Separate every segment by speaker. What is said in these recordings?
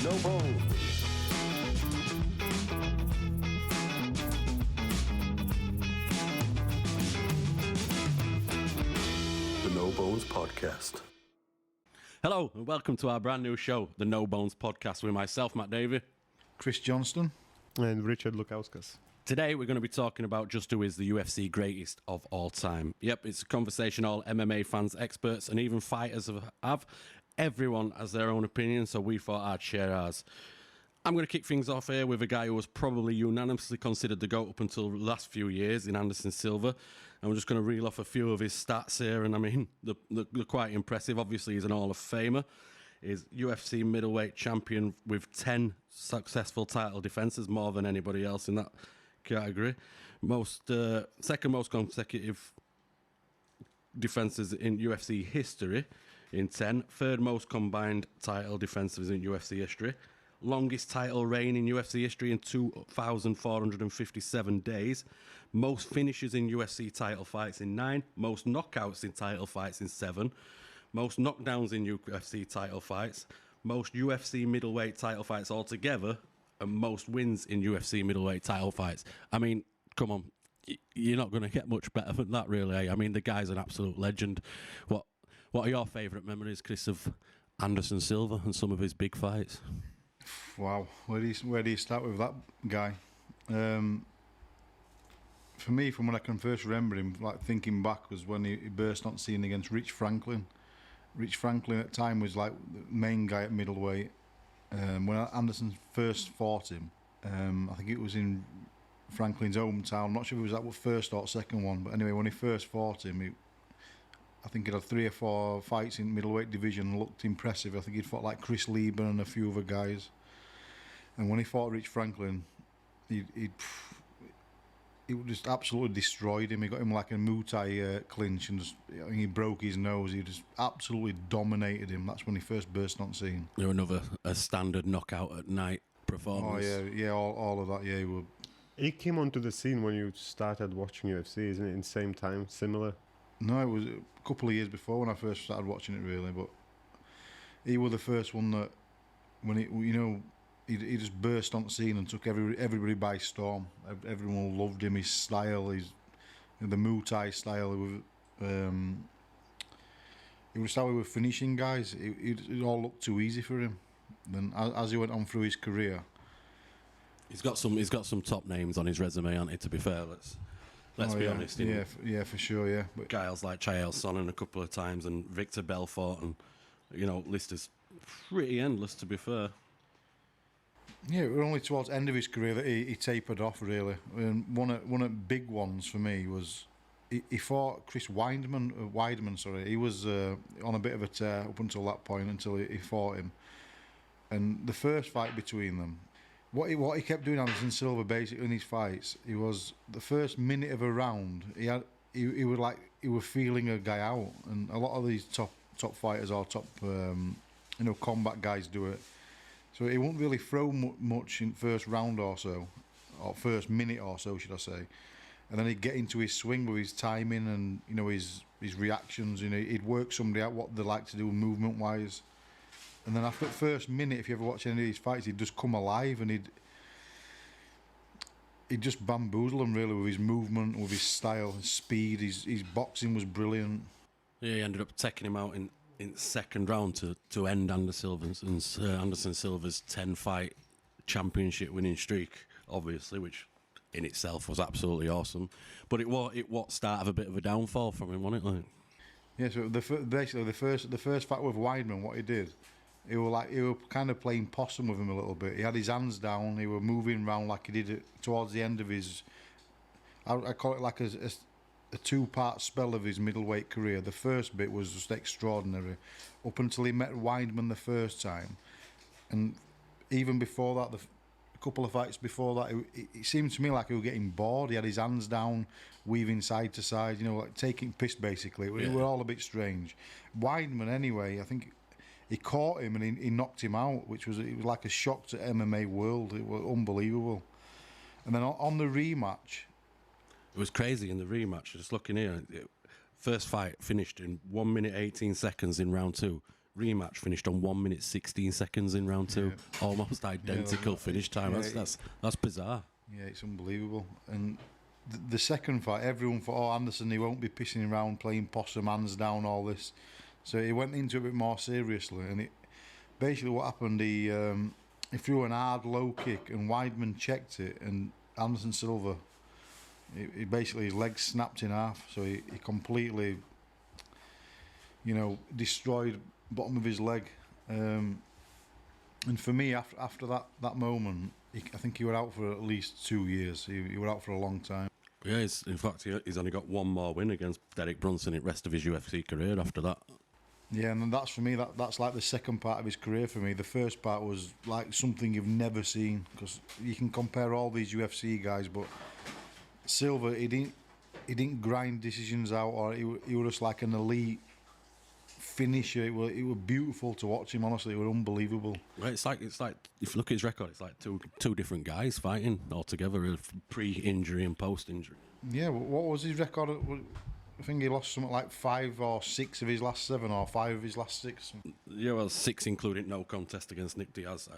Speaker 1: No Bones. The No Bones Podcast.
Speaker 2: Hello and welcome to our brand new show, the No Bones Podcast, with myself, Matt Davey.
Speaker 3: Chris Johnston.
Speaker 4: And Richard Lukauskas.
Speaker 2: Today we're going to be talking about just who is the UFC greatest of all time. Yep, it's a conversation all MMA fans, experts and even fighters have. Everyone has their own opinion, so we thought I'd share ours. I'm going to kick things off here with a guy who was probably unanimously considered the GOAT up until the last few years in Anderson Silva. And we're just going to reel off a few of his stats here, and I mean, they're quite impressive. Obviously, he's an Hall of Famer. He's UFC middleweight champion with 10 successful title defences, more than anybody else in that category. Second most consecutive defences in UFC history in 10. Third most combined title defences in UFC history. Longest title reign in UFC history in 2,457 days. Most finishes in UFC title fights in 9. Most knockouts in title fights in 7. Most knockdowns in UFC title fights. Most UFC middleweight title fights altogether. And most wins in UFC middleweight title fights. I mean, come on. You're not going to get much better than that, really. I mean, the guy's an absolute legend. What are your favourite memories, Chris, of Anderson Silva and some of his big fights?
Speaker 3: Wow, where do you start with that guy? For me, from when I can first remember him, like thinking back, was when he burst on scene against Rich Franklin. Rich Franklin at the time was like the main guy at middleweight. When Anderson first fought him, I think it was in Franklin's hometown. I'm not sure if it was that first or second one, but anyway, when he first fought him, I think he'd had 3 or 4 fights in middleweight division and looked impressive. I think he'd fought like Chris Lieber and a few other guys. And when he fought Rich Franklin, he just absolutely destroyed him. He got him like a Muay Thai clinch and he broke his nose. He just absolutely dominated him. That's when he first burst on scene.
Speaker 2: A standard knockout at night performance.
Speaker 3: Oh yeah, all of that. Yeah,
Speaker 4: He came onto the scene when you started watching UFC, isn't it? In the same time, similar?
Speaker 3: No, it was a couple of years before when I first started watching it, really. But he was the first one that, when he just burst on the scene and took everybody by storm. Everyone loved him, his style, the Muay Thai style. It was how he was finishing guys. It all looked too easy for him. Then as he went on through his career,
Speaker 2: he's got some top names on his resume, hasn't he? To be fair, let's be honest.
Speaker 3: Yeah, for sure. Yeah, but
Speaker 2: guys like Chael Sonnen a couple of times and Victor Belfort, and list is pretty endless. To be fair.
Speaker 3: Yeah, it was only towards the end of his career that he tapered off, really. And one of the big ones for me was he fought Chris Weidman. Sorry, he was on a bit of a tear up until that point, until he fought him. And the first fight between them, what he kept doing, Anderson Silva, basically in his fights, he was the first minute of a round. He was feeling a guy out, and a lot of these top fighters or top combat guys do it. So he won't really throw much in first round or so, or first minute or so, should I say. And then he'd get into his swing with his timing and his reactions. He'd work somebody out what they like to do movement wise. And then after the first minute, if you ever watch any of these fights, he'd just come alive and he'd just bamboozle them really with his movement, with his style, his speed. His boxing was brilliant.
Speaker 2: Yeah, he ended up taking him out in second round to end Anderson Silva's 10-fight championship winning streak, obviously, which in itself was absolutely awesome. But it was start of a bit of a downfall from him, wasn't it? Like?
Speaker 3: Yeah, so basically the first fight with Weidman, what he did, he was kind of playing possum with him a little bit. He had his hands down, he was moving around like he did it towards the end of his, I call it like a 2-part spell of his middleweight career. The first bit was just extraordinary, up until he met Weidman the first time, and even before that, a couple of fights before that, it seemed to me like he was getting bored. He had his hands down, weaving side to side, like taking piss basically. It was all a bit strange. Weidman, anyway, I think he caught him and he knocked him out, it was like a shock to MMA world. It was unbelievable. And then on the rematch,
Speaker 2: it was crazy in the rematch. Just looking here, first fight finished in 1 minute 18 seconds in round 2. rematch finished on 1 minute 16 seconds in round 2. Almost identical finish time. That's bizarre.
Speaker 3: Yeah, it's unbelievable. And the second fight, everyone thought, Anderson, he won't be pissing around playing possum, hands down, all this. So he went into it a bit more seriously, and it basically what happened, he threw an hard low kick, and Weidman checked it, and Anderson Silva, he basically his leg snapped in half, so he completely, destroyed bottom of his leg. And for me, after that moment, I think he was out for at least 2 years. He was out for a long time.
Speaker 2: Yeah, in fact, he's only got one more win against Derek Brunson in the rest of his UFC career after that.
Speaker 3: Yeah, and that's for me, that's like the second part of his career for me. The first part was like something you've never seen, because you can compare all these UFC guys, but Silva, he didn't grind decisions out, or he was just like an elite finisher. It was beautiful to watch him, honestly. It was unbelievable.
Speaker 2: Well, it's like if you look at his record, it's like two different guys fighting altogether, pre-injury and post-injury.
Speaker 3: Yeah, what was his record? I think he lost something like 5 or 6 of his last 7, or 5 of his last 6.
Speaker 2: Yeah, well, 6 including no contest against Nick Diaz.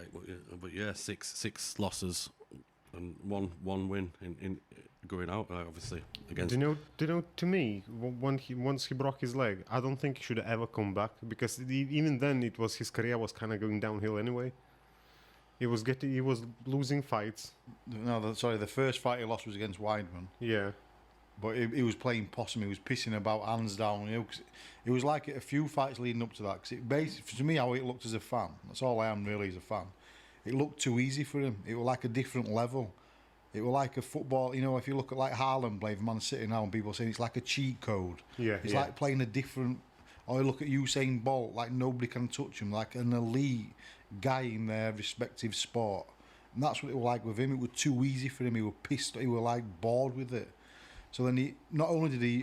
Speaker 2: But yeah, six losses and one win in going out, obviously against.
Speaker 4: Do you know? To me, once he broke his leg, I don't think he should ever come back, because even then his career was kind of going downhill anyway. He was losing fights.
Speaker 3: No, the first fight he lost was against Weidman.
Speaker 4: Yeah.
Speaker 3: But he was playing possum. He was pissing about, hands down. Cause it was like a few fights leading up to that. Because it basically, to me, how it looked as a fan, that's all I am really as a fan. It looked too easy for him. It was like a different level. It was like a football. If you look at like Haaland playing for Man City now, and people saying it's like a cheat code.
Speaker 4: Yeah.
Speaker 3: It's like playing a different. Or you look at Usain Bolt, like nobody can touch him, like an elite guy in their respective sport. And that's what it was like with him. It was too easy for him. He was pissed. He was like bored with it. So then he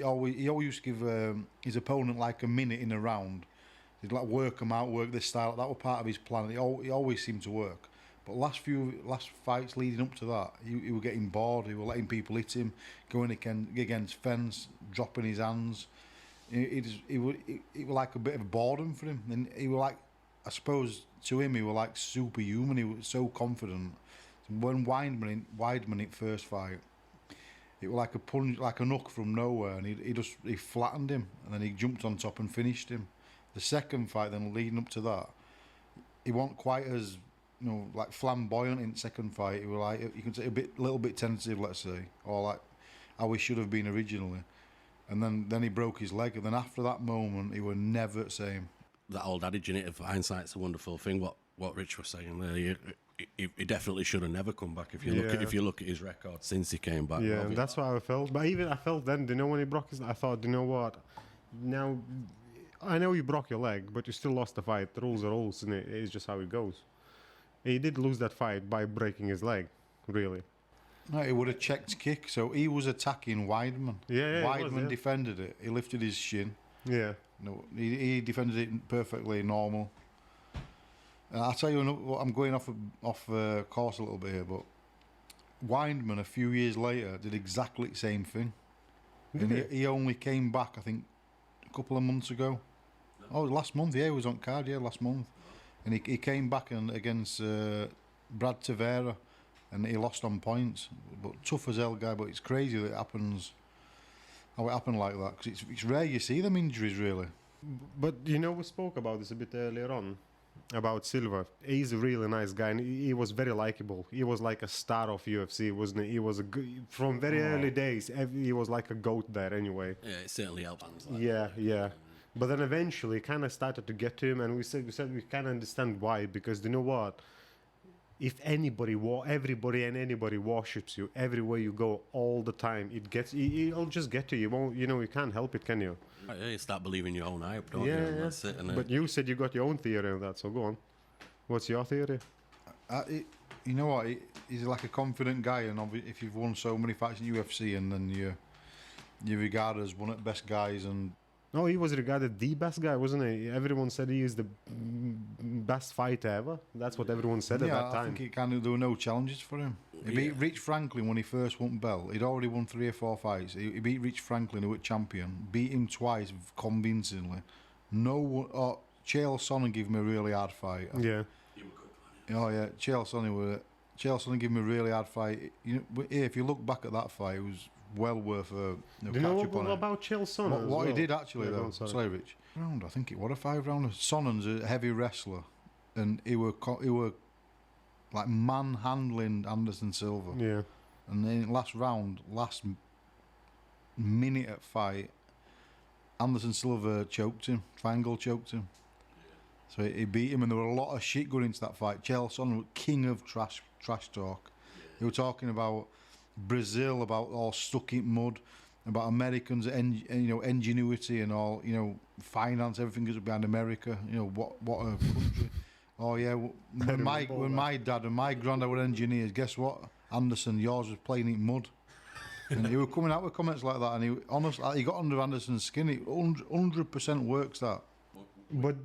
Speaker 3: always used to give his opponent like a minute in a round. He'd like work him out, work this style. That was part of his plan. He always seemed to work. But last fights leading up to that, he was getting bored. He was letting people hit him, going against fence, dropping his hands. It was like a bit of boredom for him. And he was like, I suppose to him, he was like superhuman. He was so confident. When Weidman in first fight, it was like a punch, like a knock from nowhere, and he flattened him, and then he jumped on top and finished him. The second fight, then leading up to that, he wasn't quite as like flamboyant in the second fight. He was like, you can say a little bit tentative, let's say, or like how he should have been originally. And then he broke his leg, and then after that moment, he was never the same.
Speaker 2: That old adage in it of hindsight's a wonderful thing. What Rich was saying there, he definitely should have never come back. If you look at his record since he came back.
Speaker 4: Yeah, that's what I felt. But even I felt then, when he broke his, I thought, you know what? Now, I know you broke your leg, but you still lost the fight. The rules are rules, and it's just how it goes. He did lose that fight by breaking his leg, really.
Speaker 3: No, he would have checked kick, so he was attacking Weidman.
Speaker 4: Yeah,
Speaker 3: Weidman defended it. He lifted his shin.
Speaker 4: Yeah.
Speaker 3: No, he defended it perfectly normal. And I'll tell you, I'm going off course a little bit here, but Weidman a few years later did exactly the same thing. And he only came back, I think, a couple of months ago. Oh, last month, yeah, he was on card, last month. And he came back against Brad Tavera, and he lost on points. But tough as hell guy, but it's crazy that it happens, how it happened like that, because it's rare you see them injuries, really.
Speaker 4: But we spoke about this a bit earlier on, about Silva. He's a really nice guy, and he was very likable. He was like a star of UFC, wasn't he? He was from very early days. He was like a GOAT there, anyway.
Speaker 2: Yeah, it certainly helped.
Speaker 4: Yeah. But then eventually, it kind of started to get to him, and we said we kind of understand why. Because you know what? If everybody and anybody worships you everywhere you go all the time, it'll just get to you. You can't help it, can you?
Speaker 2: Yeah, you start believing your own hype, don't you? And that's it.
Speaker 4: But you said you got your own theory on that, so go on. What's your theory?
Speaker 3: You know what? He's like a confident guy, and if you've won so many fights in UFC, and then you regard as one of the best guys, and
Speaker 4: No, he was regarded the best guy, wasn't he? Everyone said he is the best fighter ever. That's what everyone said at that time.
Speaker 3: I think there were no challenges for him. He beat Rich Franklin when he first won belt. He'd already won 3 or 4 fights. He beat Rich Franklin, who was champion, beat him twice convincingly. Chael Sonnen gave me a really hard fight.
Speaker 4: Yeah.
Speaker 3: Oh yeah, Chael Sonnen gave me a really hard fight. You know, but yeah, if you look back at that fight, it was well worth a
Speaker 4: Do you know
Speaker 3: catch up on
Speaker 4: what
Speaker 3: it.
Speaker 4: about Chael Sonnen?
Speaker 3: What,
Speaker 4: as
Speaker 3: what he
Speaker 4: well?
Speaker 3: did actually
Speaker 4: Yeah, go
Speaker 3: though,
Speaker 4: on, sorry.
Speaker 3: sorry Rich, round I think it was a 5-rounder. Sonnen's a heavy wrestler, and he were like manhandling Anderson Silva.
Speaker 4: Yeah.
Speaker 3: And then last minute at fight, Anderson Silva choked him, triangle choked him. So he beat him, and there were a lot of shit going into that fight. Chael Sonnen was king of trash talk. They were talking about Brazil, about all stuck in mud, about Americans, ingenuity and all, finance, everything goes behind America. What a country. Oh yeah, when my dad and my granddad were engineers, guess what? Anderson, yours was playing in mud. And he were coming out with comments like that, and he got under Anderson's skin. It 100% works that.
Speaker 4: But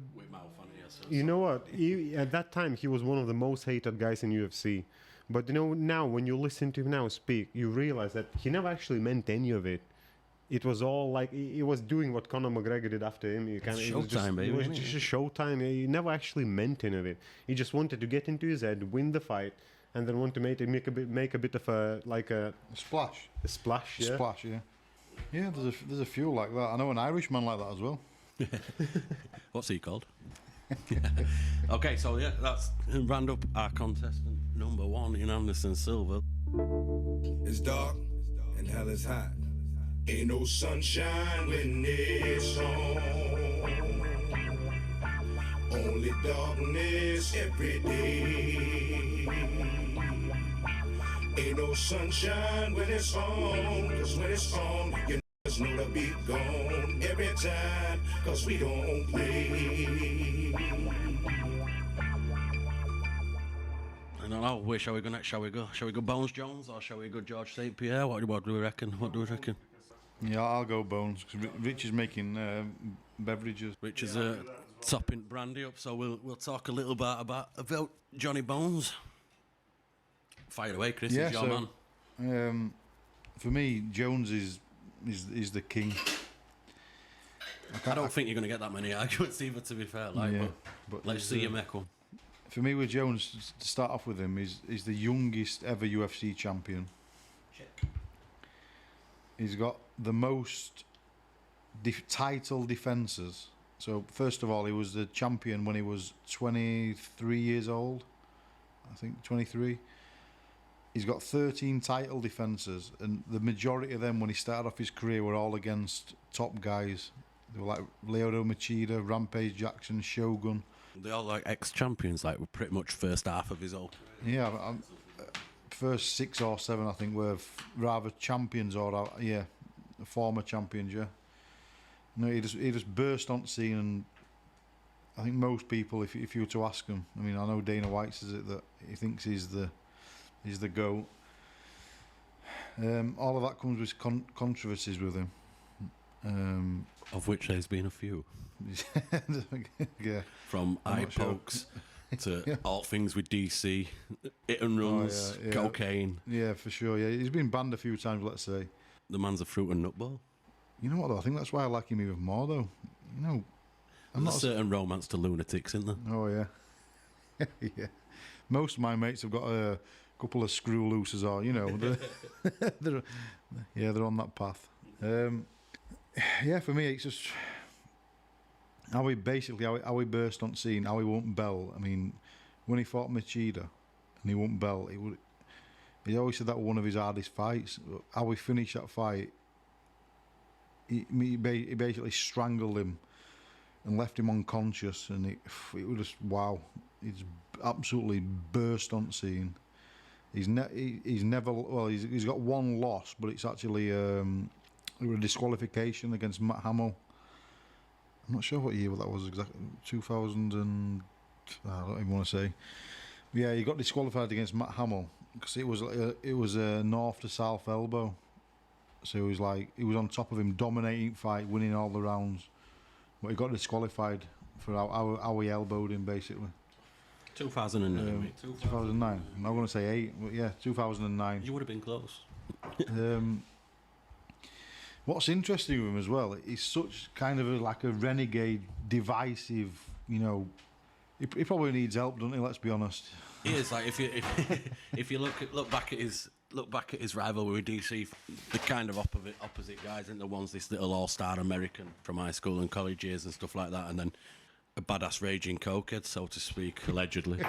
Speaker 4: you know what? At that time, he was one of the most hated guys in UFC. But now when you listen to him now speak, you realize that he never actually meant any of it. It was all like he was doing what Conor McGregor did after him. It was just a showtime. He never actually meant any of it. He just wanted to get into his head, win the fight, and then want to make a bit of a
Speaker 3: splash.
Speaker 4: A splash, yeah.
Speaker 3: Splash, yeah. Yeah, there's a few like that. I know an Irishman like that as well.
Speaker 2: What's he called? Okay, so yeah, that's round up our contestant number one in Anderson Silva.
Speaker 5: It's dark and hell is hot. Ain't no sunshine when it's on. Only darkness every day. Ain't no sunshine when it's on. Cause when it's on, you know to be gone every time. Cause we don't play.
Speaker 2: I don't know. Where shall we go next? Shall we go Bones Jones or shall we go George St. Pierre? What do we reckon?
Speaker 3: Yeah, I'll go Bones because Rich is making beverages.
Speaker 2: Rich is topping brandy up, so we'll talk a little bit about Johnny Bones. Fire away, Chris.
Speaker 3: Yeah,
Speaker 2: is your man.
Speaker 3: For me, Jones is the king.
Speaker 2: I don't think you're going to get that many arguments either, to be fair. But let's see you make one.
Speaker 3: For me, with Jones, to start off with him, is the youngest ever UFC champion. He's got the most title defences. So, first of all, he was the champion when he was 23 years old. I think 23. He's got 13 title defences, and the majority of them, when he started off his career, were all against top guys. They were like Lyoto Machida, Rampage Jackson, Shogun.
Speaker 2: They all like ex-champions, like were pretty much first half of his old career.
Speaker 3: Yeah, first 6 or 7, I think, were rather champions or former champions. Yeah, no, he just burst on scene, and I think most people, if you were to ask him, I mean, I know Dana White says it that he thinks he's the GOAT. All of that comes with controversies with him,
Speaker 2: of which there's been a few.
Speaker 3: Yeah,
Speaker 2: from eye pokes to all things with DC, hit and runs, cocaine.
Speaker 3: Yeah, for sure. Yeah, he's been banned a few times. Let's say
Speaker 2: the man's a fruit and nutball.
Speaker 3: You know what though? I think that's why I like him even more though.
Speaker 2: There's a certain romance to lunatics, isn't there?
Speaker 3: Oh yeah, yeah. Most of my mates have got a couple of screw looses, or they're on that path. Yeah, for me, it's just how he burst on scene, how he won bell. I mean, when he fought Machida and he won bell, he always said that was one of his hardest fights. How he finished that fight, he basically strangled him and left him unconscious, and it was just wow. He's absolutely burst on scene. He's got one loss, but it's actually a disqualification against Matt Hamill. I'm not sure what year that was exactly. 2000 and I don't even want to say. Yeah, he got disqualified against Matt Hamill because it was a north to south elbow. So he was on top of him, dominating fight, winning all the rounds, but he got disqualified for how he elbowed him basically.
Speaker 2: 2009.
Speaker 3: 2009. I'm not going to say 8, but yeah, 2009.
Speaker 2: You would have been close.
Speaker 3: What's interesting with him as well, he's such kind of like a renegade, divisive you know, he probably needs help, doesn't he? Let's be honest.
Speaker 2: He is like if you look back at his rivalry with DC, the kind of opposite guys, and the ones this little all-star American from high school and college years and stuff like that, and then a badass raging cokehead, so to speak, allegedly.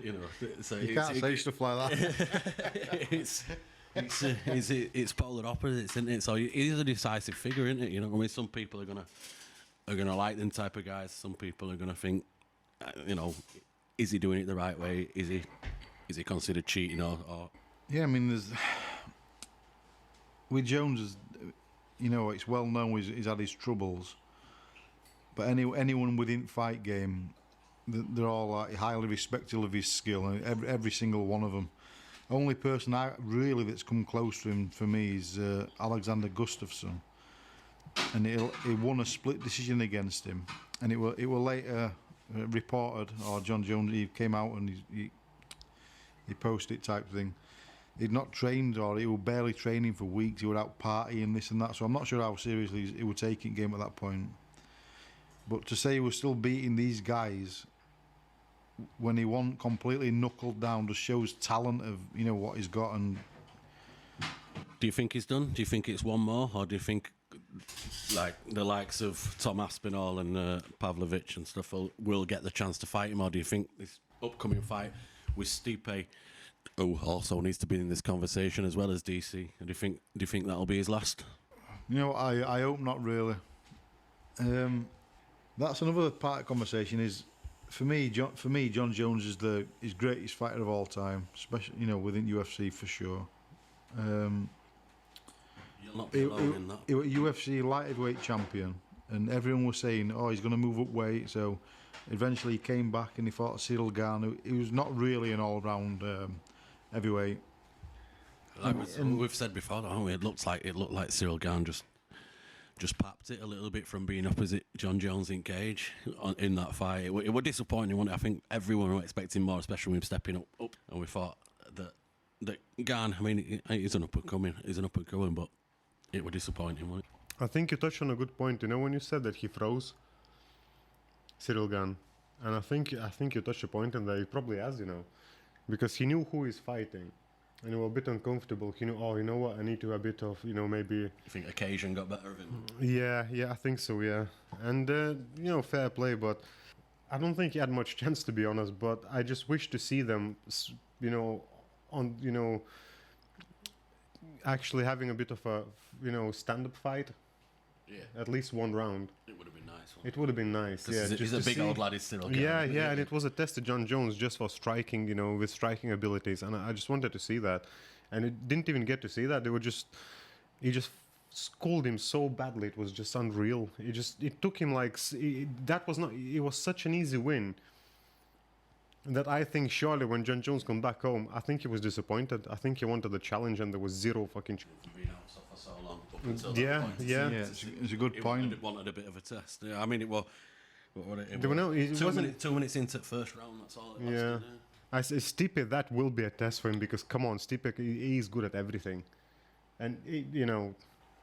Speaker 2: You know, so
Speaker 3: You can't say stuff like that.
Speaker 2: it's polar opposites, isn't it? So he's a decisive figure, isn't it? You know, I mean, some people are gonna like them type of guys. Some people are gonna think, you know, is he doing it the right way? Is he considered cheating or?
Speaker 3: Yeah, I mean, there's with Jones, you know, it's well known he's had his troubles. But anyone within fight game, they're all like highly respectful of his skill, and every single one of them. Only person that's come close to him for me is Alexander Gustafsson, and he won a split decision against him, and it were later reported, or John Jones, he came out and he posted it type thing. He'd not trained, or he was barely training for weeks. He was out partying, this and that. So I'm not sure how seriously he would take it game at that point. But to say he was still beating these guys when he wasn't completely knuckled down just shows talent of, you know, what he's got. And
Speaker 2: do you think he's done? Do you think it's one more, or do you think like the likes of Tom Aspinall and Pavlovich and stuff will get the chance to fight him, or do you think this upcoming fight with Stipe, who also needs to be in this conversation as well as DC, do you think that'll be his last?
Speaker 3: You know, I hope not really. That's another part of the conversation. Is for me, John Jones is his greatest fighter of all time, especially, you know, within UFC for sure.
Speaker 2: You'll not be alone in that.
Speaker 3: He was UFC light heavyweight champion, and everyone was saying, "Oh, he's going to move up weight." So eventually, he came back and he fought Cyril Gane. He was not really an all-round heavyweight.
Speaker 2: Like we've said before, haven't we? It looked like Cyril Gane just papped it a little bit from being opposite John Jones in cage in that fight. It was disappointing, wasn't it? I think everyone was expecting more, especially with him stepping up. And we thought that Gane, I mean, he's an up-and-coming, but it was disappointing, wasn't it?
Speaker 4: I think you touched on a good point. You know, when you said that he froze Cyril Gane, and I think you touched a point in that he probably has, you know, because he knew who he's fighting. And he was a bit uncomfortable. He knew, oh, you know what, I need to a bit of, you know, maybe...
Speaker 2: You think occasion got better of him?
Speaker 4: Yeah, I think so, yeah. And, you know, fair play, but I don't think he had much chance, to be honest, but I just wish to see them, you know, actually having a bit of a, you know, stand-up fight. Yeah. At least one round.
Speaker 2: It would have been nice.
Speaker 4: It would have been nice, yeah.
Speaker 2: He's a big old lad, he's still okay.
Speaker 4: Yeah, and it was a test to John Jones just for striking, you know, with striking abilities, and I just wanted to see that. And it didn't even get to see that. He just schooled him so badly, it was just unreal. It took him like, it was such an easy win that I think surely when John Jones come back home, I think he was disappointed. I think he wanted the challenge and there was zero fucking... Yeah.
Speaker 3: It's a good point.
Speaker 2: It wanted a bit of a test. Yeah, I mean, it was. Two minutes into the first round. That's all. It lasted,
Speaker 4: I say Stipe, that will be a test for him because come on, Stipe, he's good at everything, and you know.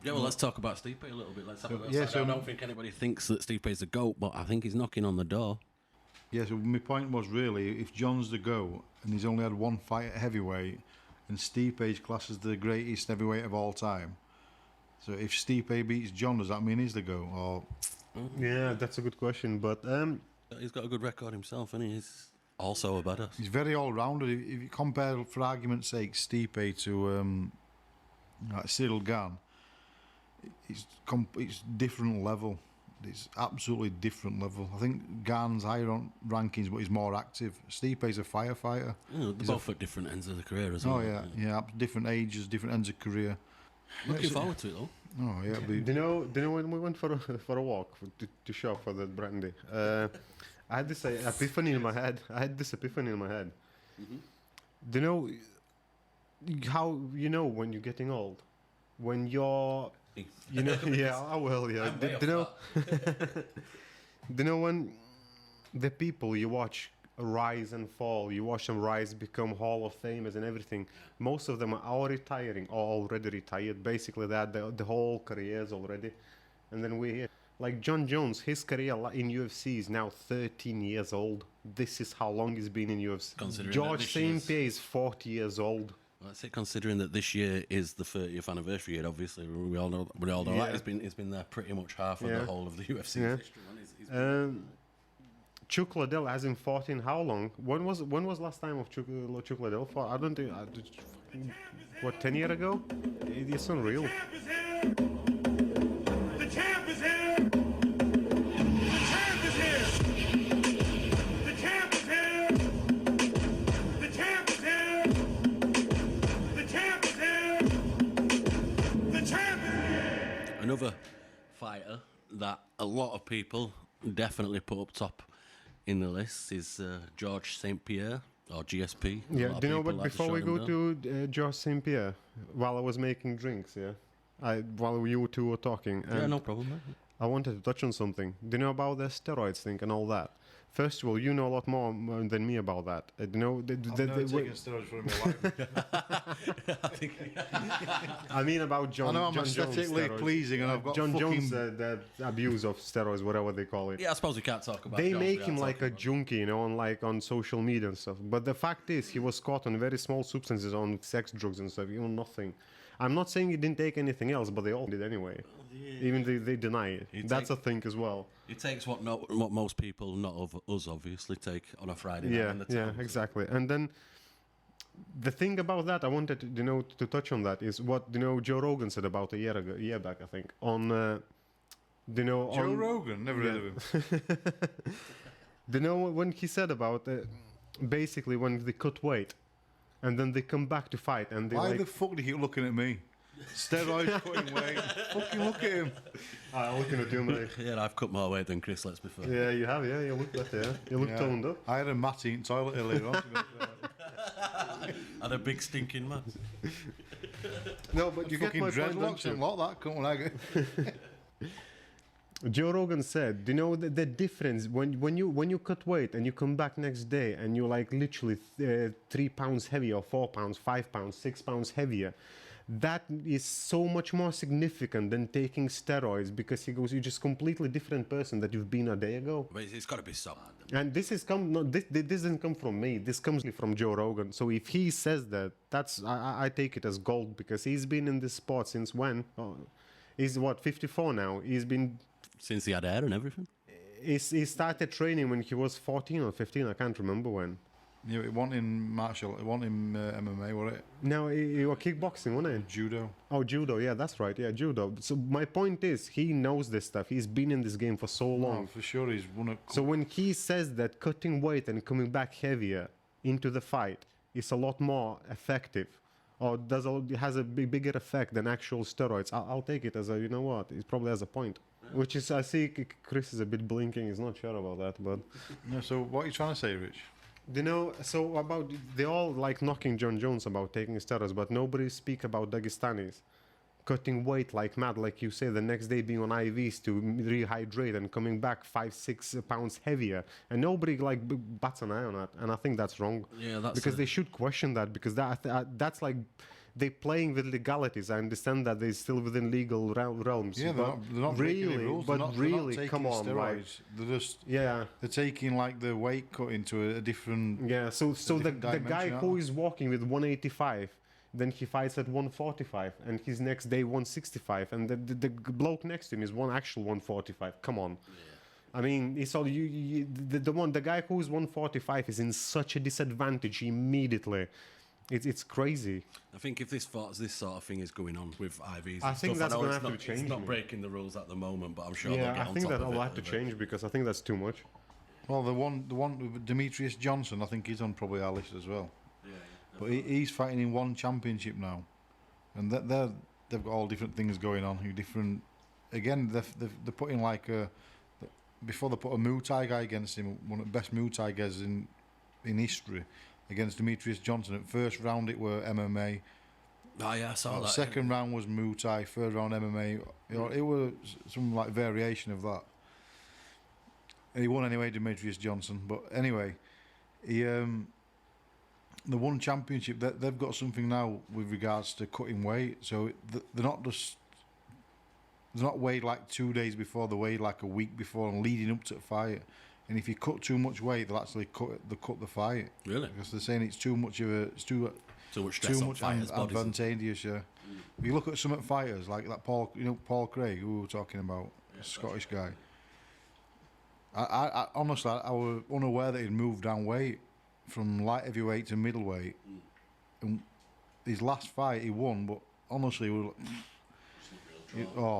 Speaker 2: Yeah, well, let's talk about Stipe a little bit. Let's have a bit. I don't think anybody thinks that Stipe is the GOAT, but I think he's knocking on the door.
Speaker 3: Yeah, so my point was really, if John's the GOAT and he's only had one fight at heavyweight, and Stipe's classed as the greatest heavyweight of all time. So if Stipe beats John, does that mean he's the GOAT? Or
Speaker 4: yeah, that's a good question. But
Speaker 2: he's got a good record himself, and he's also a badass.
Speaker 3: He's very all-rounded. If you compare, for argument's sake, Stipe to like Cyril Gane, it's different level. It's absolutely different level. I think Gane's higher on rankings, but he's more active. Stipe's a firefighter.
Speaker 2: Yeah, they're both at different ends of the career as well.
Speaker 3: Oh yeah, different ages, different ends of career.
Speaker 2: Looking forward to it though.
Speaker 3: Oh yeah.
Speaker 4: Do you know when we went for a walk to shop for that brandy? I had this epiphany in my head. Mm-hmm. Do you know how you know when you're getting old? When you're, you know, yeah, I will. Yeah. Do you know? Do you know when the people you watch rise and fall, you watch them rise, become Hall of Famers and everything, most of them are already retired. Basically, they had the whole careers already, and then we're here. Like John Jones, his career in UFC is now 13 years old. This is how long he's been in UFC.
Speaker 2: Considering that
Speaker 4: George
Speaker 2: this
Speaker 4: St.
Speaker 2: year's-
Speaker 4: Pierre is 40 years old.
Speaker 2: Well, that's it. Considering that this year is the 30th anniversary year, obviously we all know
Speaker 4: Yeah.
Speaker 2: that he's been there pretty much half of
Speaker 4: Yeah.
Speaker 2: the whole of the UFC
Speaker 4: Yeah.
Speaker 2: history. Man. He's been-
Speaker 4: Chuck Liddell hasn't fought in how long? When was last time of Chuck Liddell fought? I don't think. What, 10 years ago? It's unreal.
Speaker 5: The champ is here. The champ is here. The champ is here. The champ is here. The champ is here. The champ is here.
Speaker 2: Another fighter that a lot of people definitely put up top in the list is George St. Pierre, or GSP. A
Speaker 4: Yeah,
Speaker 2: lot of
Speaker 4: do you know
Speaker 2: people
Speaker 4: what?
Speaker 2: like to
Speaker 4: Before we
Speaker 2: shut
Speaker 4: go
Speaker 2: him down.
Speaker 4: to George St. Pierre, while I was making drinks, while you two were talking,
Speaker 2: Yeah,
Speaker 4: and
Speaker 2: no problem, man.
Speaker 4: I wanted to touch on something. Do you know about the steroids thing and all that? First of all, you know a lot more than me about that. Do you know?
Speaker 3: I've never taken steroids for my life.
Speaker 4: I mean about John.
Speaker 3: I know I'm
Speaker 4: John Jones
Speaker 3: aesthetically
Speaker 4: steroids.
Speaker 3: pleasing and I've got
Speaker 4: John
Speaker 3: fucking...
Speaker 4: Jones, the abuse of steroids, whatever they call it.
Speaker 2: Yeah, I suppose we can't talk about.
Speaker 4: They
Speaker 2: Jones
Speaker 4: make
Speaker 2: without
Speaker 4: him like
Speaker 2: talking
Speaker 4: a
Speaker 2: about-
Speaker 4: junkie, you know, on social media and stuff. But the fact is, he was caught on very small substances, on sex, drugs, and stuff. You know, nothing. I'm not saying he didn't take anything else, but they all did anyway. Even they deny it.
Speaker 2: He
Speaker 4: That's
Speaker 2: take-
Speaker 4: a thing as well.
Speaker 2: It takes what most people, not of us, obviously, take on a Friday night.
Speaker 4: Yeah,
Speaker 2: in the
Speaker 4: yeah,
Speaker 2: town.
Speaker 4: exactly. And then the thing about that, I wanted to, to touch on that is what Joe Rogan said about a year back, I think, on
Speaker 3: Joe
Speaker 4: on,
Speaker 3: Rogan? Never heard of him.
Speaker 4: when he said about basically when they cut weight and then they come back to fight and they
Speaker 3: Why
Speaker 4: like
Speaker 3: the fuck do you keep looking at me? Steroids, cutting weight. Fucking look at him.
Speaker 4: looking at you, mate.
Speaker 2: Yeah, I've cut more weight than Chris, let's be fair.
Speaker 4: Yeah, you have, yeah, you look better, yeah. You look
Speaker 3: Yeah.
Speaker 4: toned up.
Speaker 3: I had a mat eating toilet earlier on.
Speaker 2: And a big stinking man.
Speaker 4: No, but you get
Speaker 3: Fucking
Speaker 4: my point, don't
Speaker 3: dreadlocks
Speaker 4: you?
Speaker 3: and like that. Come on, I get...
Speaker 4: Joe Rogan said, do you know the difference when you cut weight and you come back next day and you're like literally 3 pounds heavier, or 4 pounds, 5 pounds, 6 pounds heavier? That is so much more significant than taking steroids, because he goes, you're just completely different person that you've been a day ago.
Speaker 2: But it's got to be so hard.
Speaker 4: And this doesn't come from me. This comes from Joe Rogan. So if he says that, I take it as gold, because he's been in this sport since when? Oh, he's what, 54 now. He's been.
Speaker 2: Since he had hair and everything.
Speaker 4: He started training when he was 14 or 15. I can't remember when.
Speaker 3: Yeah, it wasn't in martial, it wasn't in MMA, was it?
Speaker 4: No, he was kickboxing, wasn't it?
Speaker 3: Judo.
Speaker 4: Oh, judo. Yeah, that's right. Yeah, judo. So my point is, he knows this stuff. He's been in this game for so long.
Speaker 3: Oh, for sure, he's won a...
Speaker 4: So when he says that cutting weight and coming back heavier into the fight is a lot more effective, or has a bigger effect than actual steroids, I'll take it as a, you know what, it probably has a point. Which is, I see Chris is a bit blinking, he's not sure about that, but...
Speaker 3: No, so what are you trying to say, Rich?
Speaker 4: So about, they all like knocking John Jones about taking steroids, but nobody speak about Dagestanis cutting weight like mad, like you say, the next day being on IVs to rehydrate and coming back 5-6 pounds heavier, and nobody like bats an eye on that, and I think that's wrong.
Speaker 2: Yeah, that's
Speaker 4: because they should question that, because that's like they're playing with legalities. I understand that they're still within legal realms.
Speaker 3: Yeah,
Speaker 4: but
Speaker 3: they're not breaking any
Speaker 4: really,
Speaker 3: rules.
Speaker 4: but
Speaker 3: they're not
Speaker 4: really,
Speaker 3: taking
Speaker 4: come on, like,
Speaker 3: steroids. They're just...
Speaker 4: yeah.
Speaker 3: They're taking like the weight cut into a different...
Speaker 4: Yeah, so the
Speaker 3: different
Speaker 4: guy
Speaker 3: dimension,
Speaker 4: who
Speaker 3: aren't
Speaker 4: is walking with 185, then he fights at 145, and his next day 165, and the bloke next to him is one actual 145. Come on. Yeah. I mean, it's all the guy who is 145 is in such a disadvantage immediately. It's crazy.
Speaker 2: I think if this sort of thing is going on with IVs,
Speaker 4: I
Speaker 2: and
Speaker 4: think
Speaker 2: stuff,
Speaker 4: that's
Speaker 2: know
Speaker 4: gonna
Speaker 2: it's
Speaker 4: have to
Speaker 2: not,
Speaker 4: change,
Speaker 2: It's not
Speaker 4: mate.
Speaker 2: breaking the rules at the moment, but I'm sure they'll
Speaker 4: Yeah,
Speaker 2: get
Speaker 4: I
Speaker 2: on
Speaker 4: think
Speaker 2: top
Speaker 4: that
Speaker 2: of
Speaker 4: will
Speaker 2: it
Speaker 4: have to
Speaker 2: a bit.
Speaker 4: change, because I think that's too much.
Speaker 3: Well, the one with Demetrius Johnson, I think he's on probably our list as well.
Speaker 2: Yeah,
Speaker 3: But he's fighting in one championship now, and they've got all different things going on. Again, they're putting like before they put a Muay Thai guy against him, one of the best Muay Thai guys in history, against Demetrius Johnson. At first round it were MMA.
Speaker 2: Oh yeah, I saw that.
Speaker 3: Second round was Muay Thai. Third round MMA. You know, it was some like variation of that. And he won anyway, Demetrius Johnson. But anyway, he the one championship, they've got something now with regards to cutting weight. So they're not just They're not weighed like 2 days before. They're weighed like a week before and leading up to the fight. And if you cut too much weight, they'll actually cut the fight.
Speaker 2: Really?
Speaker 3: Because they're saying it's too much
Speaker 2: stress on fighters' bodies.
Speaker 3: advantageous. Yeah. If you look at some fighters like that Paul Craig, who we were talking about, Scottish guy. I honestly, I was unaware that he'd moved down weight from light heavyweight to middleweight. And his last fight he won, but honestly,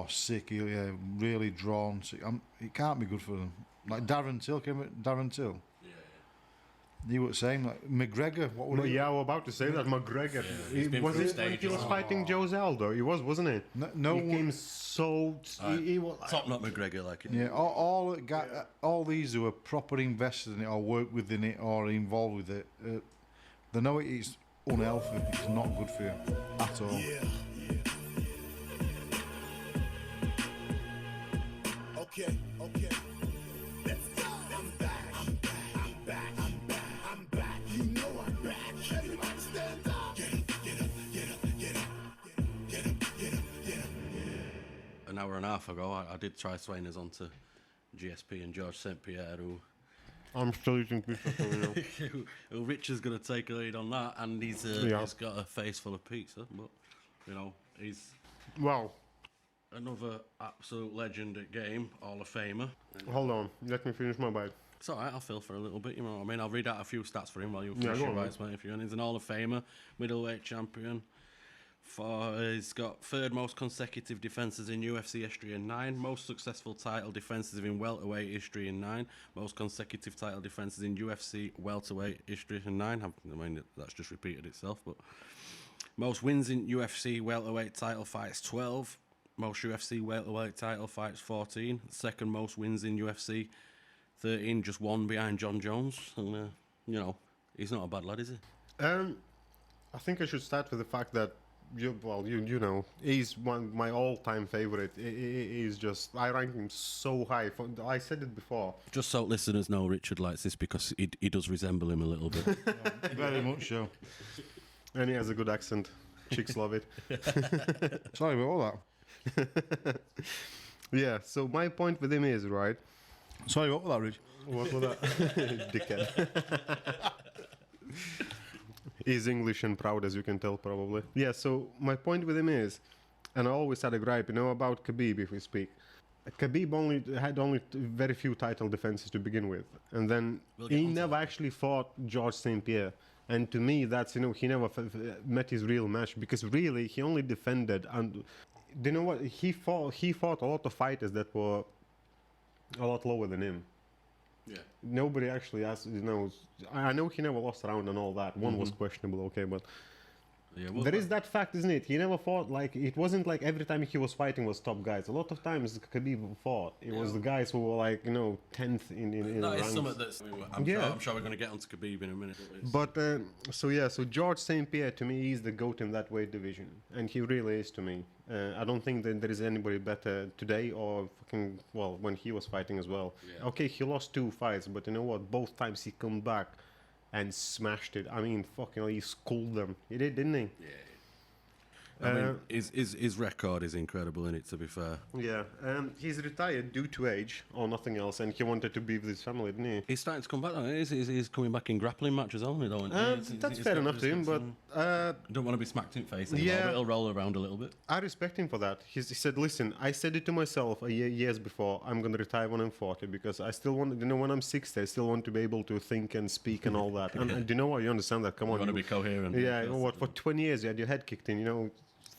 Speaker 3: sick. Really drawn. Sick. It can't be good for them. Like Darren Till, You were saying like McGregor. What would
Speaker 4: I was about to say that McGregor.
Speaker 2: he's been
Speaker 4: Was
Speaker 2: through
Speaker 4: it when he
Speaker 2: stages.
Speaker 4: was fighting Jose Aldo? He wasn't it?
Speaker 3: No
Speaker 4: he
Speaker 3: one-
Speaker 4: came so. He was.
Speaker 2: Top not McGregor, like it.
Speaker 3: Yeah, all these who are proper invested in it or work within it or involved with it, they know it's unhealthy. It's not good for you at all.
Speaker 5: Okay. Let's go. I'm back. You know I'm back. Everybody stand up. Get up.
Speaker 2: An hour and a half ago, I did try swaying us onto GSP and George St. Pierre,
Speaker 4: I'm still eating pizza. So,
Speaker 2: who Richard's going to take a lead on that, and he's got a face full of pizza, but, he's
Speaker 4: Well,
Speaker 2: another absolute legend at game, Hall of Famer.
Speaker 4: hold on. Let me finish my bite.
Speaker 2: It's all right, I'll fill for a little bit, you know what I mean? I'll read out a few stats for him while you
Speaker 4: Yeah,
Speaker 2: finish
Speaker 4: go
Speaker 2: your
Speaker 4: on,
Speaker 2: bites, mate, if you want. He's an Hall of Famer, middleweight champion. He's got third most consecutive defences in UFC history in 9, most successful title defences in welterweight history in 9, most consecutive title defences in UFC welterweight history in 9. I mean, that's just repeated itself, but most wins in UFC welterweight title fights 12, most UFC welterweight title fights 14, second most wins in UFC 13, just one behind John Jones. And, he's not a bad lad, is he?
Speaker 4: I think I should start with the fact that he's my all-time favorite. He's just, I rank him so high. I said it before.
Speaker 2: Just so listeners know, Richard likes this because he does resemble him a little bit.
Speaker 3: Very much so.
Speaker 4: And he has a good accent. Chicks love it.
Speaker 3: Sorry about all that.
Speaker 4: Yeah, so my point with him is, right?
Speaker 3: Sorry about that, Rich.
Speaker 4: What was that? Dickhead. He's English and proud, as you can tell, probably. Yeah, so my point with him is, and I always had a gripe, about Khabib, if we speak. Khabib had very few title defenses to begin with. And then he never actually fought George St. Pierre. And to me, that's, he never met his real match, because really, he only defended. And do you know what? He fought a lot of fighters that were a lot lower than him.
Speaker 2: Yeah.
Speaker 4: Nobody actually knows. I know he never lost a round and all that. One was questionable, okay, but there is that fact, isn't it? He never fought, it wasn't like every time he was fighting was top guys. A lot of times Khabib fought. It was the guys who were 10th in
Speaker 2: That is
Speaker 4: ranks.
Speaker 2: something that's... I'm sure we're going to get onto Khabib in a minute.
Speaker 4: But, so George St. Pierre, to me, is the GOAT in that weight division. And he really is to me. I don't think that there is anybody better today or when he was fighting as well.
Speaker 2: Yeah.
Speaker 4: Okay, he lost 2 fights, but you know what? Both times he come back and smashed it. I mean, he schooled them. He did, didn't he?
Speaker 2: Yeah. I mean, his record is incredible in it, to be fair.
Speaker 4: Yeah. He's retired due to age or nothing else, and he wanted to be with his family, didn't he?
Speaker 2: He's starting to come back, though. He's coming back in grappling matches only, though.
Speaker 4: That's fair enough to him, but
Speaker 2: don't want to be smacked in the face anymore,
Speaker 4: yeah.
Speaker 2: but he'll roll around a little bit.
Speaker 4: I respect him for that. He said, listen, I said it to myself years before, I'm going to retire when I'm 40 because I still want, when I'm 60, I still want to be able to think and speak and all that. And do you know what? You understand that? Come on.
Speaker 2: You want to be coherent.
Speaker 4: Yeah, you know what? For 20 years, you had your head kicked in,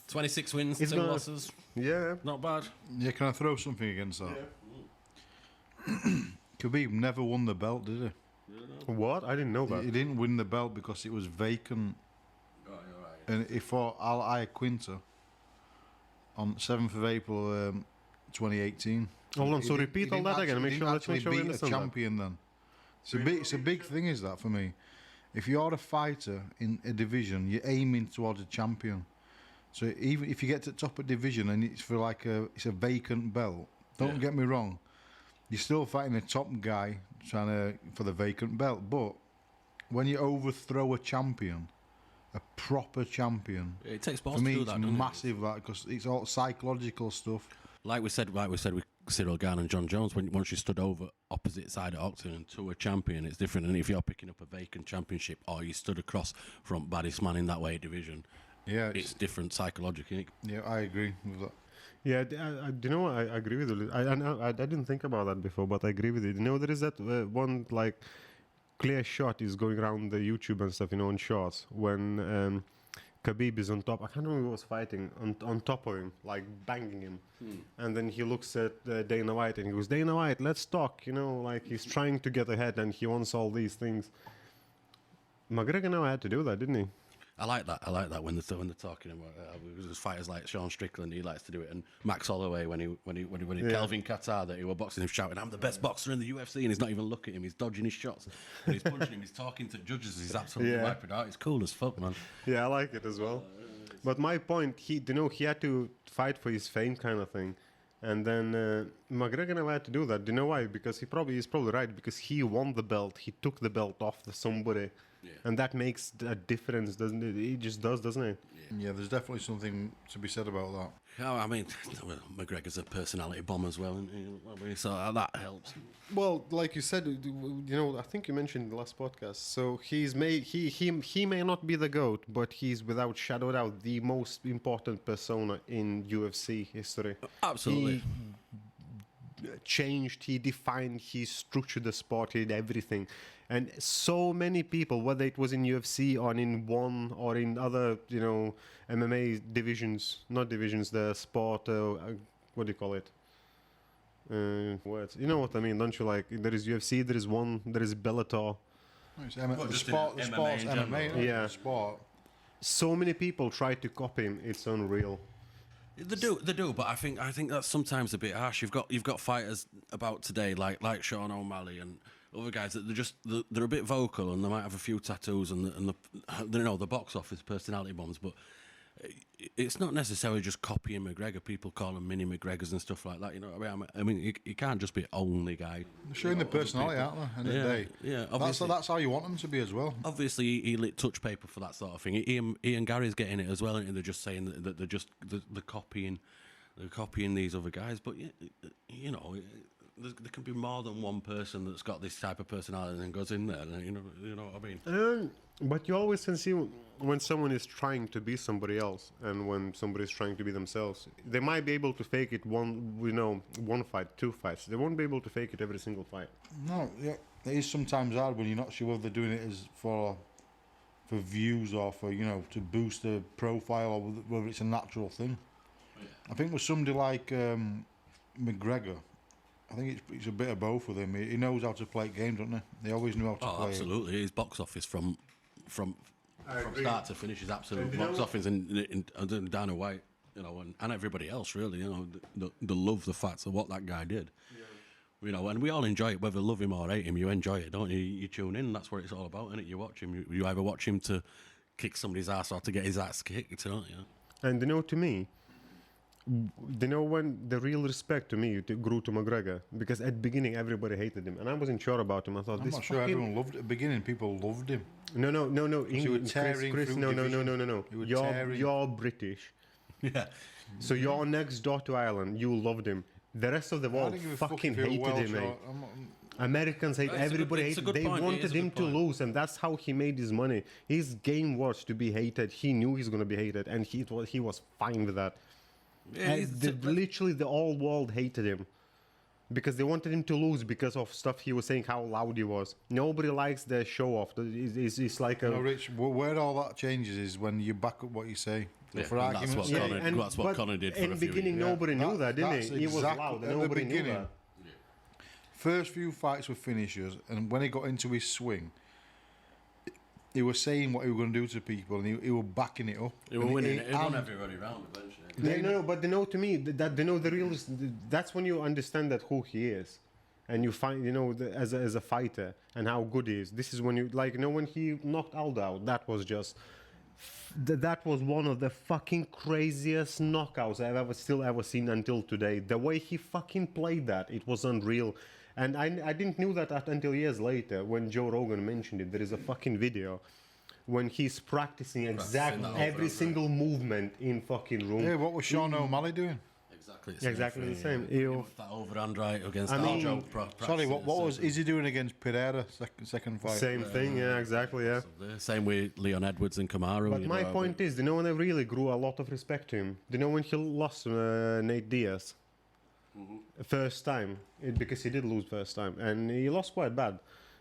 Speaker 2: 26 wins,
Speaker 4: It's
Speaker 2: 2
Speaker 4: gonna-
Speaker 2: losses.
Speaker 4: Yeah.
Speaker 2: Not bad.
Speaker 3: Yeah, can I throw something against that? Khabib never won the belt, did he?
Speaker 4: What? I didn't know that.
Speaker 3: He didn't win the belt because it was vacant. And he fought Al Iaquinta on 7th of April 2018.
Speaker 4: Hold on, so
Speaker 3: He
Speaker 4: repeat all
Speaker 3: didn't
Speaker 4: that again.
Speaker 3: actually-
Speaker 4: Make
Speaker 3: he
Speaker 4: sure,
Speaker 3: didn't
Speaker 4: let's make
Speaker 3: actually
Speaker 4: sure we
Speaker 3: beat a
Speaker 4: understand that.
Speaker 3: champion then. It's a big thing, is that, for me. If you're a fighter in a division, you're aiming towards a champion. So even if you get to the top of division and it's for it's a vacant belt, don't get me wrong, you're still fighting a top guy for the vacant belt. But when you overthrow a champion, a proper champion,
Speaker 2: It takes balls
Speaker 3: for
Speaker 2: to
Speaker 3: me
Speaker 2: do
Speaker 3: it's
Speaker 2: that, doesn't
Speaker 3: massive, because it's all psychological stuff.
Speaker 2: Like we said with Cyril Gane and John Jones, once you stood over opposite side of octagon to a champion, it's different. And if you're picking up a vacant championship or you stood across from baddest man in that weight division,
Speaker 3: Yeah,
Speaker 2: it's different psychologically.
Speaker 3: yeah, I agree with that.
Speaker 4: Yeah, you know, I agree with you. I didn't think about that before, but I agree with you. You know, there is that one like clear shot is going around the YouTube and stuff, you know, on shorts when Khabib is on top. I can't remember who was fighting on top of him, like banging him, and then he looks at Dana White and he goes, "Dana White, let's talk." You know, like he's trying to get ahead and he wants all these things. McGregor now had to do that, didn't he?
Speaker 2: I like that when they're talking about there's fighters like Sean Strickland, he likes to do it, and Max Holloway when he Kelvin Qatar that he were boxing him shouting, "I'm the best boxer in the UFC," and he's not even looking at him, he's dodging his shots, and he's punching him, he's talking to judges, he's absolutely wiping out. It's cool as fuck, man.
Speaker 4: Yeah, I like it as well. But my point, he had to fight for his fame, kind of thing, and then McGregor never had to do that. Do you know why? Because he's probably right. Because he won the belt, he took the belt off somebody.
Speaker 2: Yeah.
Speaker 4: And that makes a difference, doesn't it? It just does, doesn't it?
Speaker 3: Yeah, there's definitely something to be said about that.
Speaker 2: Oh, I mean, McGregor's a personality bomb as well, and so that helps.
Speaker 4: Well, like you said, you know, I think you mentioned in the last podcast. So he may not be the GOAT, but he's without shadow of doubt the most important persona in UFC history.
Speaker 2: Absolutely.
Speaker 4: He changed, he defined, he structured the sport, he did everything. And so many people, whether it was in UFC or in ONE or in other, you know, MMA divisions, not divisions, the sport, what do you call it? Words. You know what I mean, don't you? Like, there is UFC, there is ONE, there is Bellator.
Speaker 3: It's the sport's MMA,
Speaker 4: Yeah.
Speaker 3: sport.
Speaker 4: So many people try to copy him, it's unreal.
Speaker 2: They do, but I think that's sometimes a bit harsh. You've got fighters about today like Sean O'Malley and other guys that they're a bit vocal and they might have a few tattoos and the box office personality bombs, but it's not necessarily just copying McGregor. People call them mini McGregors and stuff like that. You know what I mean? You can't just be only guy.
Speaker 3: They're showing the personality, aren't they? End of the day.
Speaker 2: Yeah,
Speaker 3: That's how you want them to be as well.
Speaker 2: Obviously, he lit touch paper for that sort of thing. Ian Gary's getting it as well, and they're just saying that they're copying these other guys. But you know, there can be more than one person that's got this type of personality and goes in there. You know what I mean?
Speaker 4: But you always can see when someone is trying to be somebody else and when somebody is trying to be themselves. They might be able to fake it one fight, 2 fights. They won't be able to fake it every single fight.
Speaker 3: No, yeah, it is sometimes hard when you're not sure whether they're doing it as for views or for, you know, to boost the profile or whether it's a natural thing. Yeah. I think with somebody like McGregor, I think it's a bit of both with him. He knows how to play games, doesn't he? He always knew how to play.
Speaker 2: Absolutely. His box office from start to finish is absolute box office, and Dana White, you know, and everybody else really, you know, they love the facts of what that guy did. Yeah. You know, and we all enjoy it, whether love him or hate him. You enjoy it, don't you? You tune in. That's what it's all about, isn't it? You watch him. You either watch him to kick somebody's ass or to get his ass kicked, don't you?
Speaker 4: And you know, to me, you know when the real respect to me grew to McGregor, because at the beginning everybody hated him and I wasn't sure about him. I thought
Speaker 3: I'm not sure everyone loved it. At the beginning people loved him.
Speaker 4: No.
Speaker 3: Chris,
Speaker 4: no. You're British.
Speaker 2: Yeah.
Speaker 4: So you're next door to Ireland. You loved him. The rest of the world fucking hated him, mate. Americans hate everybody. They wanted him to lose, and that's how he made his money. His game was to be hated. He knew he's gonna be hated, and he was fine with that. Yeah, literally, the whole world hated him because they wanted him to lose because of stuff he was saying, how loud he was. Nobody likes the show off. It's like a...
Speaker 3: No, Rich, where all that changes is when you back up what you say.
Speaker 2: Yeah,
Speaker 3: for argument's sake.
Speaker 2: That's what Conor did for
Speaker 4: in the beginning, nobody knew that, didn't he? He was loud, and nobody knew that.
Speaker 3: First few fights were finishers, and when he got into his swing, he was saying what he was going to do to people, and he was backing it up.
Speaker 2: He was winning. He won everybody round eventually.
Speaker 4: No, but they know, to me, that they know the real. That's when you understand that who he is, and you find, you know, as a fighter and how good he is. This is when you, like, you know, when he knocked Aldo out, that was just. That was one of the fucking craziest knockouts I've ever seen until today. The way he fucking played that, it was unreal. And I didn't know that until years later when Joe Rogan mentioned it. There is a fucking video when he's practicing every single movement in fucking room.
Speaker 3: Yeah, what was Sean O'Malley doing?
Speaker 4: Exactly the same.
Speaker 2: That overhand right against
Speaker 4: I mean,
Speaker 2: Aljo.
Speaker 3: Sorry, what was is he doing against Pereira second fight?
Speaker 4: Same thing, yeah, exactly, yeah.
Speaker 2: Same with Leon Edwards and Kamaru.
Speaker 4: But my point is, you know, when I really grew a lot of respect to him, you know, when he lost Nate Diaz first time, because he did lose first time, and he lost quite bad.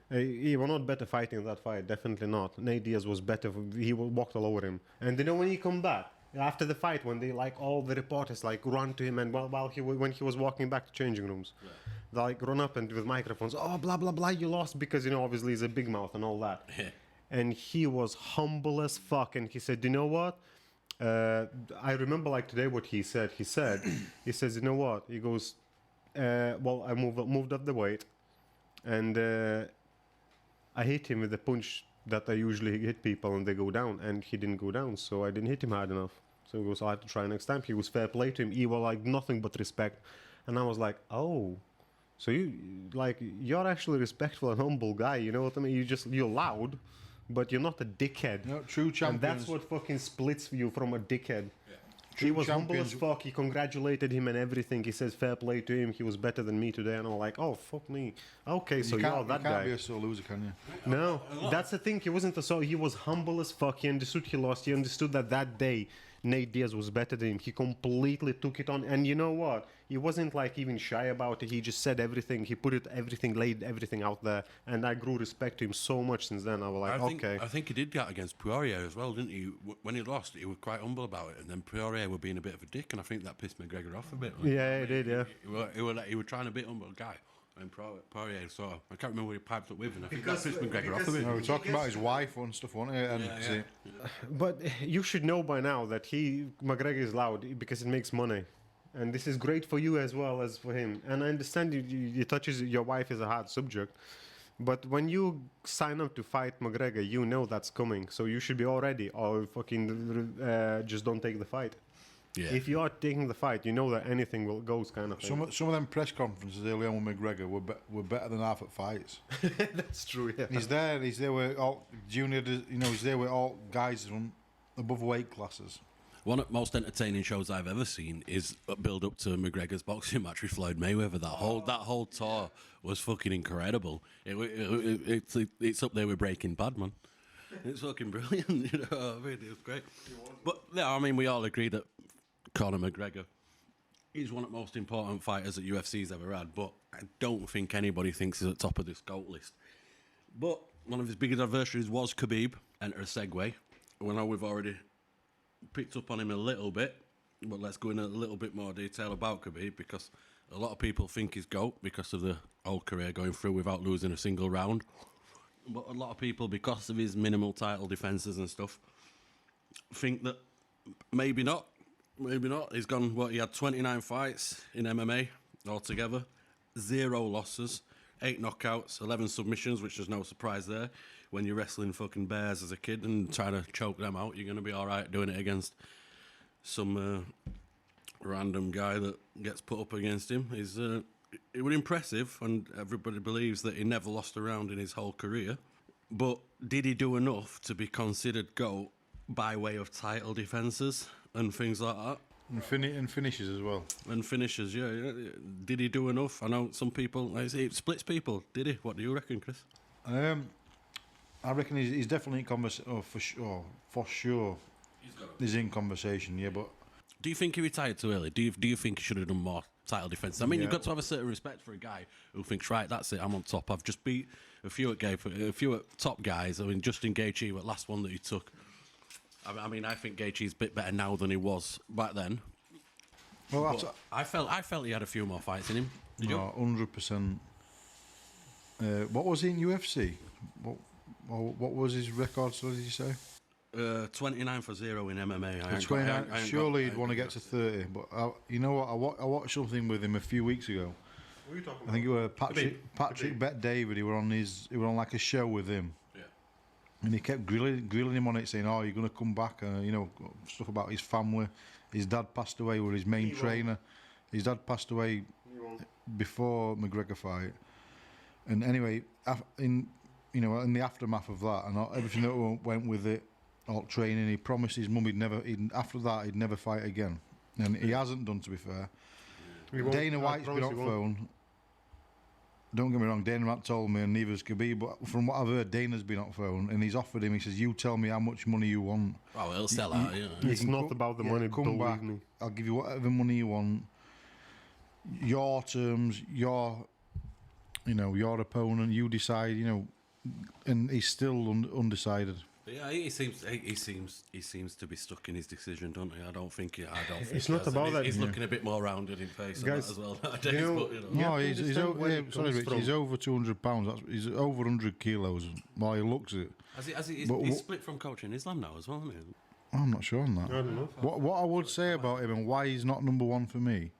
Speaker 4: He was not better fighting that fight, definitely not. Nate Diaz was better. He walked all over him. And you know, when he come back after the fight, when they like all the reporters like run to him, and when he was walking back to changing rooms, they like run up and with microphones, oh blah blah blah, you lost, because you know obviously he's a big mouth and all that. And he was humble as fuck, and he said, you know what? I remember like today what he said. He says, you know what? He goes, well, I moved up the weight, and I hit him with the punch that I usually hit people and they go down, and he didn't go down, so I didn't hit him hard enough. So he goes, I have to try next time. He was fair play to him. He was like nothing but respect, and I was like, oh, so you're actually respectful and humble guy. You know what I mean? You're loud, but you're not a dickhead.
Speaker 3: No, true champions.
Speaker 4: And that's what fucking splits you from a dickhead. He was humble as fuck. He congratulated him and everything. He says fair play to him. He was better than me today. And I'm like, oh, fuck me. Okay, so you're that guy.
Speaker 3: You can't be a sore loser, can you?
Speaker 4: No, that's the thing. He wasn't a sore. He was humble as fuck. He understood he lost. He understood that day Nate Diaz was better than him. He completely took it on. And you know what? He wasn't like even shy about it. He just said everything. He put it everything, laid everything out there. And I grew respect to him so much since then. I was like, okay.
Speaker 2: I think he did that against Poirier as well, didn't he? When he lost, he was quite humble about it. And then Poirier were being a bit of a dick, and I think that pissed McGregor off a bit. Like,
Speaker 4: yeah, it did, yeah.
Speaker 2: He was trying a bit humble guy. And Poirier, so I can't remember what he piped up with, and I think that pissed McGregor off a bit.
Speaker 3: No, we're talking about his wife and stuff, weren't we? And
Speaker 4: But you should know by now that McGregor is loud because it makes money. And this is great for you as well as for him. And I understand you touches your wife is a hard subject. But when you sign up to fight McGregor, you know that's coming. So you should be all ready, or fucking just don't take the fight. Yeah. If you are taking the fight, you know that anything goes kind of thing.
Speaker 3: Some of them press conferences early on with McGregor were better than half at fights.
Speaker 4: That's true, yeah.
Speaker 3: He's there with all junior, he's there with all guys from above weight classes.
Speaker 2: One of the most entertaining shows I've ever seen is a build up to McGregor's boxing match with Floyd Mayweather. That whole tour was fucking incredible. It's up there with Breaking Bad, man. It's fucking brilliant. You know what I mean? It was great. But yeah, I mean, we all agree that Conor McGregor is one of the most important fighters that UFC's ever had. But I don't think anybody thinks he's at the top of this GOAT list. But one of his biggest adversaries was Khabib. Enter a segue. We know we've already picked up on him a little bit, but let's go in a little bit more detail about Khabib, because a lot of people think he's GOAT because of the whole career going through without losing a single round. But a lot of people, because of his minimal title defences and stuff, think that maybe not. Maybe not. He's gone, he had 29 fights in MMA altogether, 0 losses, 8 knockouts, 11 submissions, which is no surprise there. When you're wrestling fucking bears as a kid and trying to choke them out, you're going to be all right doing it against some random guy that gets put up against him. It was impressive, and everybody believes that he never lost a round in his whole career. But did he do enough to be considered GOAT by way of title defences and things like that?
Speaker 3: And finishes as well.
Speaker 2: And finishes, yeah. Did he do enough? I know some people, it splits people. Did he? What do you reckon, Chris?
Speaker 3: I reckon he's definitely in conversation. For sure. He's in conversation, yeah, but...
Speaker 2: Do you think he retired too early? Do you think he should have done more title defence? I mean, you've got to have a certain respect for a guy who thinks, right, that's it, I'm on top. I've just beat a few at top guys. I mean, Justin Gaethje, the last one that he took. I mean, I think Gaethje's a bit better now than he was back then. Well, I felt he had a few more fights in him. Did you?
Speaker 3: 100%. What was he in UFC? What was his record? So did you say?
Speaker 2: 29-0 in MMA.
Speaker 3: Surely he'd want to get to 30. But you know what? I watched something with him a few weeks ago.
Speaker 4: What are you talking about?
Speaker 3: I think it was Patrick Bet David. He were on like a show with him. Yeah. And he kept grilling him on it, saying, "Oh, you're going to come back," stuff about his family. His dad passed away. With his main trainer. His dad passed away before McGregor fight. And anyway, in the aftermath of that and everything that went with it, all training, he promised his mum he'd never fight again, and he hasn't done, to be fair. Dana White's been on phone. Don't get me wrong, Dana White told me, and neither's Khabib, but from what I've heard, Dana's been on phone, and he's offered him, he says, you tell me how much money you want.
Speaker 2: Oh, he'll sell out, yeah.
Speaker 3: You
Speaker 4: It's
Speaker 3: can
Speaker 4: not about the money,
Speaker 3: come
Speaker 4: believe
Speaker 3: back,
Speaker 4: me.
Speaker 3: I'll give you whatever money you want. Your terms, your opponent, you decide, and he's still undecided.
Speaker 2: But yeah, he seems to be stuck in his decision, don't he? I don't think.
Speaker 4: It's not about that.
Speaker 2: He's looking a bit more rounded in face and
Speaker 4: Guys,
Speaker 2: that as well nowadays.
Speaker 4: you know-
Speaker 2: But,
Speaker 3: No,
Speaker 4: have to
Speaker 3: he's
Speaker 4: understand where it
Speaker 3: sorry,
Speaker 4: comes
Speaker 3: Rich,
Speaker 4: from.
Speaker 3: he's over 200 pounds. He's over 100 kilos. While he looks it,
Speaker 2: he's
Speaker 3: But
Speaker 2: he's
Speaker 3: wh-
Speaker 2: split from coaching Islam now as well, isn't he?
Speaker 3: I'm not sure on that.
Speaker 4: I don't know.
Speaker 3: What I would say about him and why he's not number one for me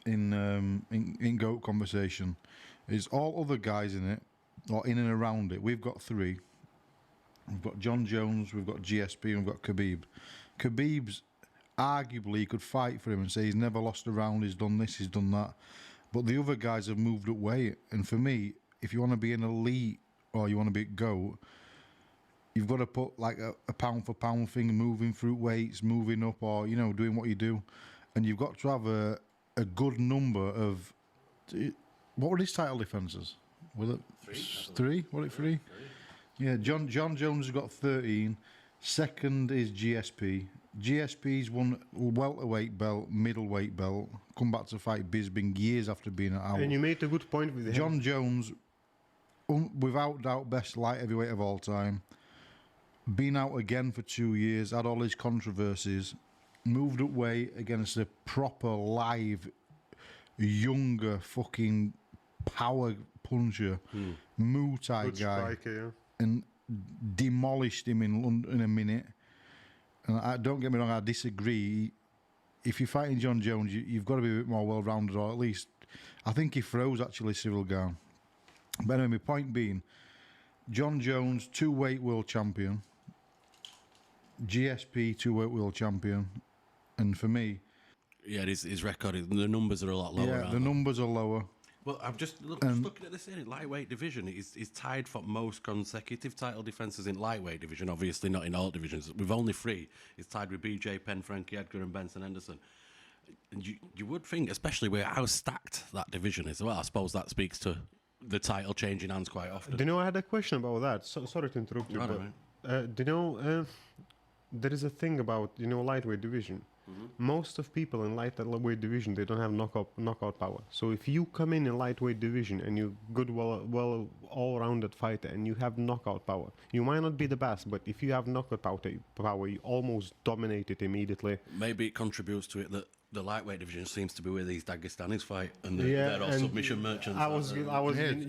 Speaker 3: in GOAT conversation is all other guys in it or in and around it. We've got three. We've got John Jones, we've got GSP, and we've got Khabib. Khabib's arguably you could fight for him and say he's never lost a round, he's done this, he's done that. But the other guys have moved up weight. And for me, if you want to be an elite or you want to be a GOAT, you've got to put like a pound for pound thing, moving through weights, moving up, or doing what you do. And you've got to have a good number of. What were his title defences? Was it three? Was it three? Yeah, John Jones has got 13. Second is GSP. GSP's won welterweight belt, middleweight belt. Come back to fight Bisping years after being out.
Speaker 4: And you made a good point with him.
Speaker 3: John Jones, without doubt, best light heavyweight of all time. Been out again for 2 years, had all his controversies, moved up weight against a proper live, younger fucking power puncher, Muay Thai
Speaker 4: Good
Speaker 3: guy,
Speaker 4: striker, yeah.
Speaker 3: and demolished him in a minute. And don't get me wrong, I disagree. If you're fighting John Jones, you've got to be a bit more well-rounded, or at least, I think he froze actually Cyril Gane. But anyway, my point being, John Jones, two-weight world champion. GSP, two-weight world champion. And for me...
Speaker 2: Yeah, his record, the numbers are a lot lower.
Speaker 3: Yeah, the numbers are lower.
Speaker 2: Well, I'm just looking at this in lightweight division. He's tied for most consecutive title defences in lightweight division, obviously not in all divisions. With only 3, he's tied with BJ Penn, Frankie Edgar and Benson Henderson. And you would think, especially with how stacked that division is, well, I suppose that speaks to the title changing hands quite often.
Speaker 4: Do you know, I had a question about that. Sorry to interrupt you,
Speaker 2: I
Speaker 4: but
Speaker 2: don't
Speaker 4: do you know, there is a thing about, lightweight division. Most of people in lightweight division, they don't have knockout power. So if you come in lightweight division and you're good, well all-rounded fighter and you have knockout power, you might not be the best, but if you have knockout power, you almost dominate it immediately.
Speaker 2: Maybe it contributes to it that the lightweight division seems to be where these Dagestanis fight, and they're all
Speaker 4: and
Speaker 2: submission merchants.
Speaker 4: I was,
Speaker 3: To be fair,
Speaker 4: I was leading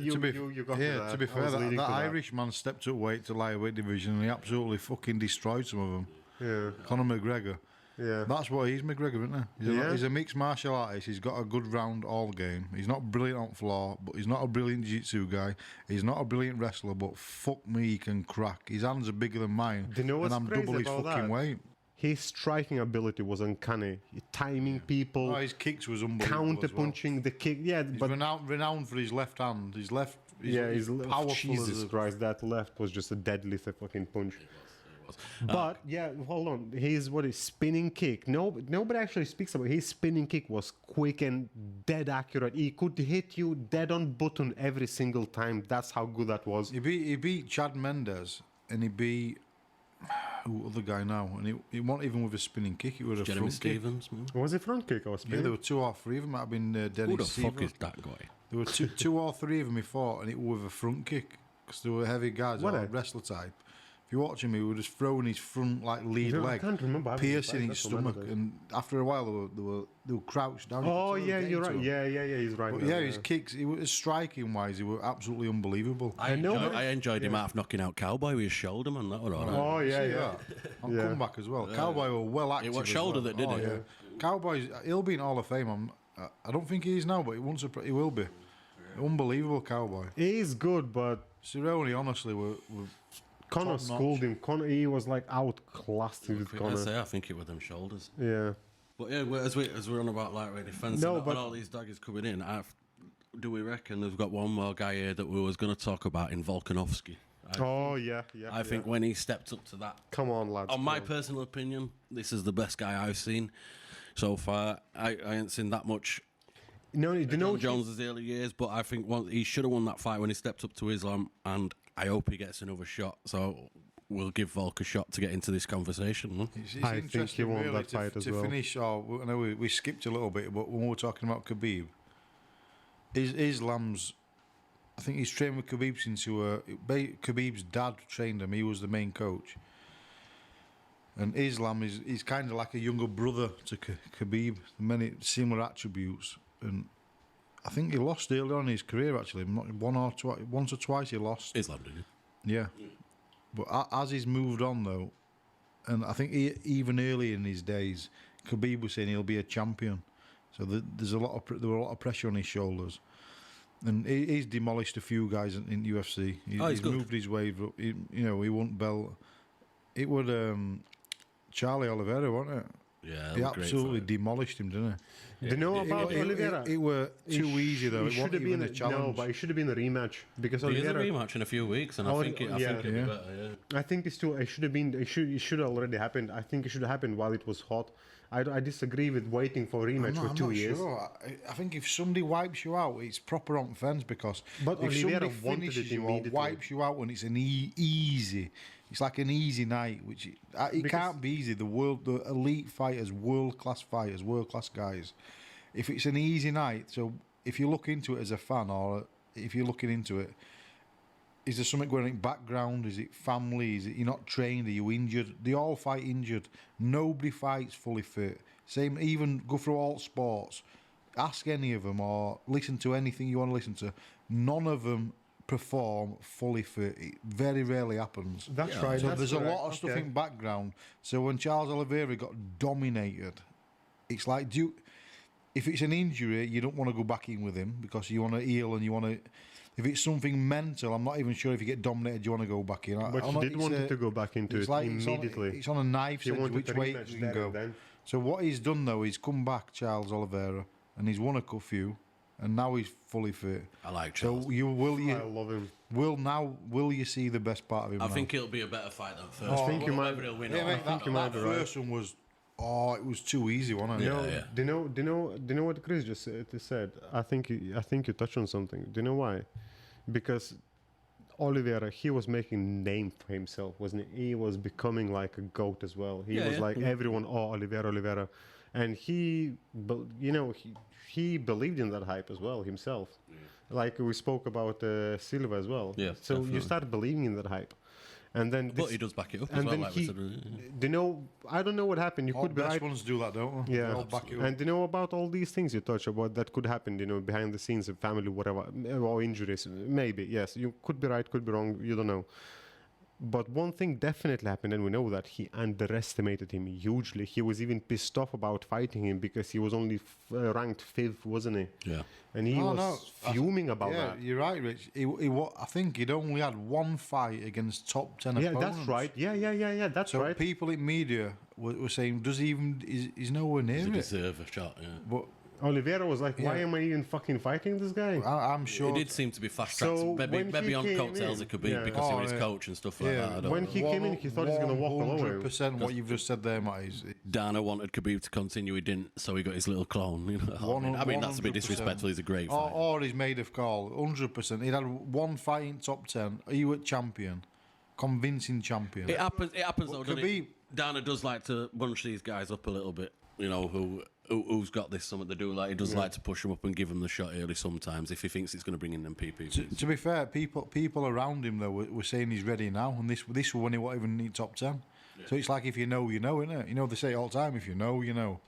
Speaker 3: that
Speaker 4: to
Speaker 3: Irishman stepped up weight to lightweight division and he absolutely fucking destroyed some of them.
Speaker 4: Yeah,
Speaker 3: Conor McGregor.
Speaker 4: yeah.
Speaker 3: That's what he's, McGregor, isn't he?
Speaker 4: Yeah.
Speaker 3: He's a mixed martial artist. He's got a good round all game. He's not brilliant on floor, but he's not a brilliant jiu-jitsu guy. He's not a brilliant wrestler, but fuck me, he can crack. His hands are bigger than mine,
Speaker 4: Do you know
Speaker 3: and
Speaker 4: what's
Speaker 3: I'm
Speaker 4: crazy
Speaker 3: double his
Speaker 4: about
Speaker 3: fucking
Speaker 4: that?
Speaker 3: weight.
Speaker 4: His striking ability was uncanny. Timing people,
Speaker 3: Oh, his kicks was unbelievable
Speaker 4: counter
Speaker 3: as well.
Speaker 4: punching the kick. Yeah,
Speaker 3: He's
Speaker 4: but
Speaker 3: renowned for his left hand. He's
Speaker 4: he's
Speaker 3: powerful.
Speaker 4: Jesus
Speaker 3: as
Speaker 4: Christ, that left was just a deadly fucking punch. But yeah, hold on. His spinning kick. Nobody actually speaks about his spinning kick was quick and dead accurate. He could hit you dead on button every single time. That's how good that was.
Speaker 3: He beat Chad Mendes and he beat other guy now, and he wasn't even with a spinning kick. It was a
Speaker 2: Jeremy
Speaker 3: front kick.
Speaker 2: Stevens. Man.
Speaker 4: Was it front kick or
Speaker 3: Yeah,
Speaker 4: spinning?
Speaker 3: there were 2 or 3 of them. Might have been
Speaker 2: Who
Speaker 3: Dennis
Speaker 2: the fuck
Speaker 3: Seaver.
Speaker 2: is that guy?
Speaker 3: There were two or 3 of them he fought, and it was with a front kick because they were heavy guys,
Speaker 4: What
Speaker 3: or
Speaker 4: a-
Speaker 3: wrestler type. If you're watching me, we were just throwing his front lead
Speaker 4: I
Speaker 3: leg,
Speaker 4: can't remember having
Speaker 3: piercing
Speaker 4: a fight,
Speaker 3: his
Speaker 4: that's what
Speaker 3: stomach,
Speaker 4: matters.
Speaker 3: and after a while they were crouched down. You
Speaker 4: Oh
Speaker 3: could tell they
Speaker 4: yeah,
Speaker 3: were
Speaker 4: you're
Speaker 3: getting
Speaker 4: right.
Speaker 3: to him.
Speaker 4: Yeah, he's right.
Speaker 3: But
Speaker 4: now,
Speaker 3: yeah, his kicks, striking wise, they were absolutely unbelievable.
Speaker 2: I
Speaker 4: know,
Speaker 2: enjoyed him half knocking out Cowboy with his shoulder, man. That was all right.
Speaker 4: Oh yeah.
Speaker 3: On
Speaker 4: Yeah.
Speaker 3: comeback as well. Cowboy were well active.
Speaker 2: was
Speaker 3: as
Speaker 2: shoulder
Speaker 3: well.
Speaker 2: that did it.
Speaker 3: Yeah. Cowboy, he'll be in Hall of Fame. I don't think he is now, but he will be. Unbelievable Cowboy.
Speaker 4: He's good, but
Speaker 3: Cerrone, honestly, were
Speaker 4: Connor
Speaker 3: top-notch.
Speaker 4: schooled him. He was like outclassed with Connor.
Speaker 2: I think it was them shoulders.
Speaker 4: Yeah.
Speaker 2: But yeah, as we're on about lightweight defence,
Speaker 4: No,
Speaker 2: and
Speaker 4: but-
Speaker 2: all these daggers coming in, do we reckon we've got one more guy here that we was going to talk about in Volkanovski?
Speaker 4: Oh yeah.
Speaker 2: I think when he stepped up to that,
Speaker 4: Come on, lads.
Speaker 2: on my
Speaker 4: come on.
Speaker 2: personal opinion, this is the best guy I've seen. so far. I ain't seen that much.
Speaker 4: No, you know,
Speaker 2: John Jones' early years, but I think he should have won that fight when he stepped up to Islam, and I hope he gets another shot. So we'll give Volk a shot to get into this conversation. Huh?
Speaker 3: It's
Speaker 4: I think he
Speaker 3: interesting,
Speaker 4: won
Speaker 3: really,
Speaker 4: that fight as
Speaker 3: to
Speaker 4: well.
Speaker 3: finish. I know we skipped a little bit, but when we were talking about Khabib, Islam's. I think he's trained with Khabib since Khabib's dad trained him. He was the main coach. And Islam is kind of like a younger brother to Khabib. Many similar attributes. And I think he lost early on in his career, actually. Once or twice he lost.
Speaker 2: Islam, did
Speaker 3: Yeah. But as he's moved on, though, and I think even early in his days, Khabib was saying he'll be a champion. So there were a lot of pressure on his shoulders. And he's demolished a few guys in UFC. He's
Speaker 2: good.
Speaker 3: moved his way. He won belt. It would Charlie Oliveira, wasn't it?
Speaker 2: Yeah,
Speaker 3: He absolutely demolished him, didn't he?
Speaker 4: Do you know about Oliveira?
Speaker 3: It were too easy though.
Speaker 4: It
Speaker 3: It
Speaker 4: should
Speaker 3: wasn't
Speaker 4: have
Speaker 3: even
Speaker 4: been
Speaker 3: a challenge.
Speaker 4: No, but it should have been a rematch because
Speaker 2: There is a
Speaker 4: Oliveira.
Speaker 2: rematch in a few weeks, and
Speaker 4: Oh,
Speaker 2: I think it'll
Speaker 3: yeah.
Speaker 2: be better. Yeah.
Speaker 4: I think it's too. It should have been. It should have already happened. I think it should have happened while it was hot. I disagree with waiting for a rematch for 2 years.
Speaker 3: Sure. I think if somebody wipes you out, it's proper on fence because
Speaker 4: But
Speaker 3: if
Speaker 4: Oliveira
Speaker 3: somebody
Speaker 4: wanted
Speaker 3: finishes
Speaker 4: it
Speaker 3: you or
Speaker 4: immediately.
Speaker 3: wipes you out when it's an easy, it's like an easy night, which it
Speaker 4: Because-
Speaker 3: can't be easy. The elite fighters, world class guys. If it's an easy night, so if you look into it as a fan or if you're looking into it, is there something going on in background? Is it family? Is it you're not trained? Are you injured? They all fight injured. Nobody fights fully fit. Same, even go through all sports. Ask any of them or listen to anything you want to listen to. None of them perform fully fit. It very rarely happens.
Speaker 4: That's right.
Speaker 3: So
Speaker 4: that's
Speaker 3: there's a
Speaker 4: correct.
Speaker 3: lot of stuff
Speaker 4: Okay.
Speaker 3: in background. So when Charles Oliveira got dominated, it's like, if it's an injury, you don't want to go back in with him because you want to heal and you want to. If it's something mental, I'm not even sure if you get dominated, you want to go back in.
Speaker 4: But he did want to go back into it immediately.
Speaker 3: It's on a knife
Speaker 4: He
Speaker 3: edge
Speaker 4: wanted
Speaker 3: which
Speaker 4: a
Speaker 3: way
Speaker 4: rematch
Speaker 3: you
Speaker 4: there
Speaker 3: can go.
Speaker 4: and then.
Speaker 3: So what he's done though, he's come back, Charles Oliveira, and he's won a few, and now he's fully fit.
Speaker 2: I like Charles.
Speaker 3: So
Speaker 4: I love him.
Speaker 3: will you see the best part of him?
Speaker 2: I
Speaker 3: now?
Speaker 2: think it'll be a better fight than first.
Speaker 3: Oh,
Speaker 4: I think you might-
Speaker 2: Whether he'll win
Speaker 3: Yeah,
Speaker 2: or
Speaker 3: mate,
Speaker 2: not,
Speaker 3: that
Speaker 4: might be right.
Speaker 3: first one was, it was too easy, wasn't it?
Speaker 2: Yeah.
Speaker 4: Do you know what Chris just said? I think you touched on something. Do you know why? Because Oliveira, he was making a name for himself, wasn't he? He was becoming like a GOAT as well. He was like everyone, Oliveira. And he believed in that hype as well himself. Like we spoke about Silva as well.
Speaker 2: Yeah,
Speaker 4: so
Speaker 2: definitely.
Speaker 4: you start believing in that hype. And then
Speaker 2: But he does back it up as
Speaker 4: and
Speaker 2: well,
Speaker 4: then
Speaker 2: like
Speaker 4: he,
Speaker 2: we said.
Speaker 4: do you know, I don't know what happened. You
Speaker 3: All
Speaker 4: could be
Speaker 3: best
Speaker 4: right.
Speaker 3: ones do that, don't they?
Speaker 4: Yeah,
Speaker 3: They all back it up.
Speaker 4: and you know about all these things you touch about that could happen, behind the scenes, family, whatever, or injuries, maybe, yes, you could be right, could be wrong, you don't know. But one thing definitely happened, and we know that he underestimated him hugely. He was even pissed off about fighting him because he was only ranked 5th, wasn't he?
Speaker 2: Yeah.
Speaker 4: And he
Speaker 3: No,
Speaker 4: was
Speaker 3: no,
Speaker 4: fuming about
Speaker 3: yeah,
Speaker 4: that.
Speaker 3: you're right, Rich. I think he'd only had one fight against top 10
Speaker 4: Yeah,
Speaker 3: opponents.
Speaker 4: that's right. Yeah, that's
Speaker 3: So
Speaker 4: right.
Speaker 3: people in media were saying, he's nowhere near
Speaker 2: He
Speaker 3: it.
Speaker 2: deserve a shot, yeah.
Speaker 3: But
Speaker 4: Oliveira was like, why
Speaker 3: Yeah.
Speaker 4: am I even fucking fighting this guy?
Speaker 3: I'm sure.
Speaker 2: It did seem to be fast tracked.
Speaker 4: So
Speaker 2: maybe
Speaker 4: when he
Speaker 2: on
Speaker 4: came
Speaker 2: coattails
Speaker 4: in-
Speaker 2: it could be
Speaker 4: yeah.
Speaker 2: because he
Speaker 3: Oh,
Speaker 2: was
Speaker 3: yeah.
Speaker 2: coach and stuff like
Speaker 3: Yeah.
Speaker 2: that. I don't
Speaker 4: When
Speaker 2: know.
Speaker 4: he came in, he thought he was going to walk all over him.
Speaker 3: 100% what you've just said there, Matt, is
Speaker 2: Dana wanted Khabib to continue, he didn't, so he got his little clone. I mean, that's a bit
Speaker 3: 100%.
Speaker 2: disrespectful. He's a great fighter.
Speaker 3: or he's made of call. 100%. He'd had one fight in top 10. He was champion. Convincing champion.
Speaker 2: It happens though, doesn't
Speaker 3: Khabib-
Speaker 2: it? Dana does like to bunch these guys up a little bit. Who's got this something to do? Like he does like to push them up and give them the shot early sometimes if he thinks it's going to bring in them PPVs.
Speaker 3: To be fair, people around him though were saying he's ready now, and this was when he wasn't even in top 10. So it's like if you know, you know, innit? You know, they say it all the time, if you know, you know.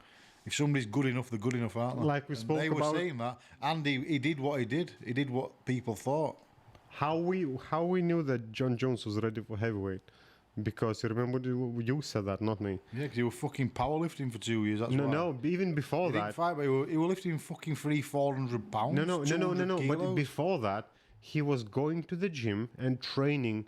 Speaker 3: If somebody's good enough, they're good enough, aren't they?
Speaker 4: Like we
Speaker 3: And
Speaker 4: spoke
Speaker 3: they were
Speaker 4: about-
Speaker 3: saying that, and he did what he did. He did what people thought.
Speaker 4: How we knew that John Jones was ready for heavyweight? Because you remember you said that, not me.
Speaker 3: Yeah, because he was fucking powerlifting for 2 years. That's why.
Speaker 4: No, even before
Speaker 3: He didn't
Speaker 4: that.
Speaker 3: fight, but he was lifting fucking 300-400 pounds.
Speaker 4: No.
Speaker 3: 200
Speaker 4: But
Speaker 3: kilos.
Speaker 4: before that, he was going to the gym and training,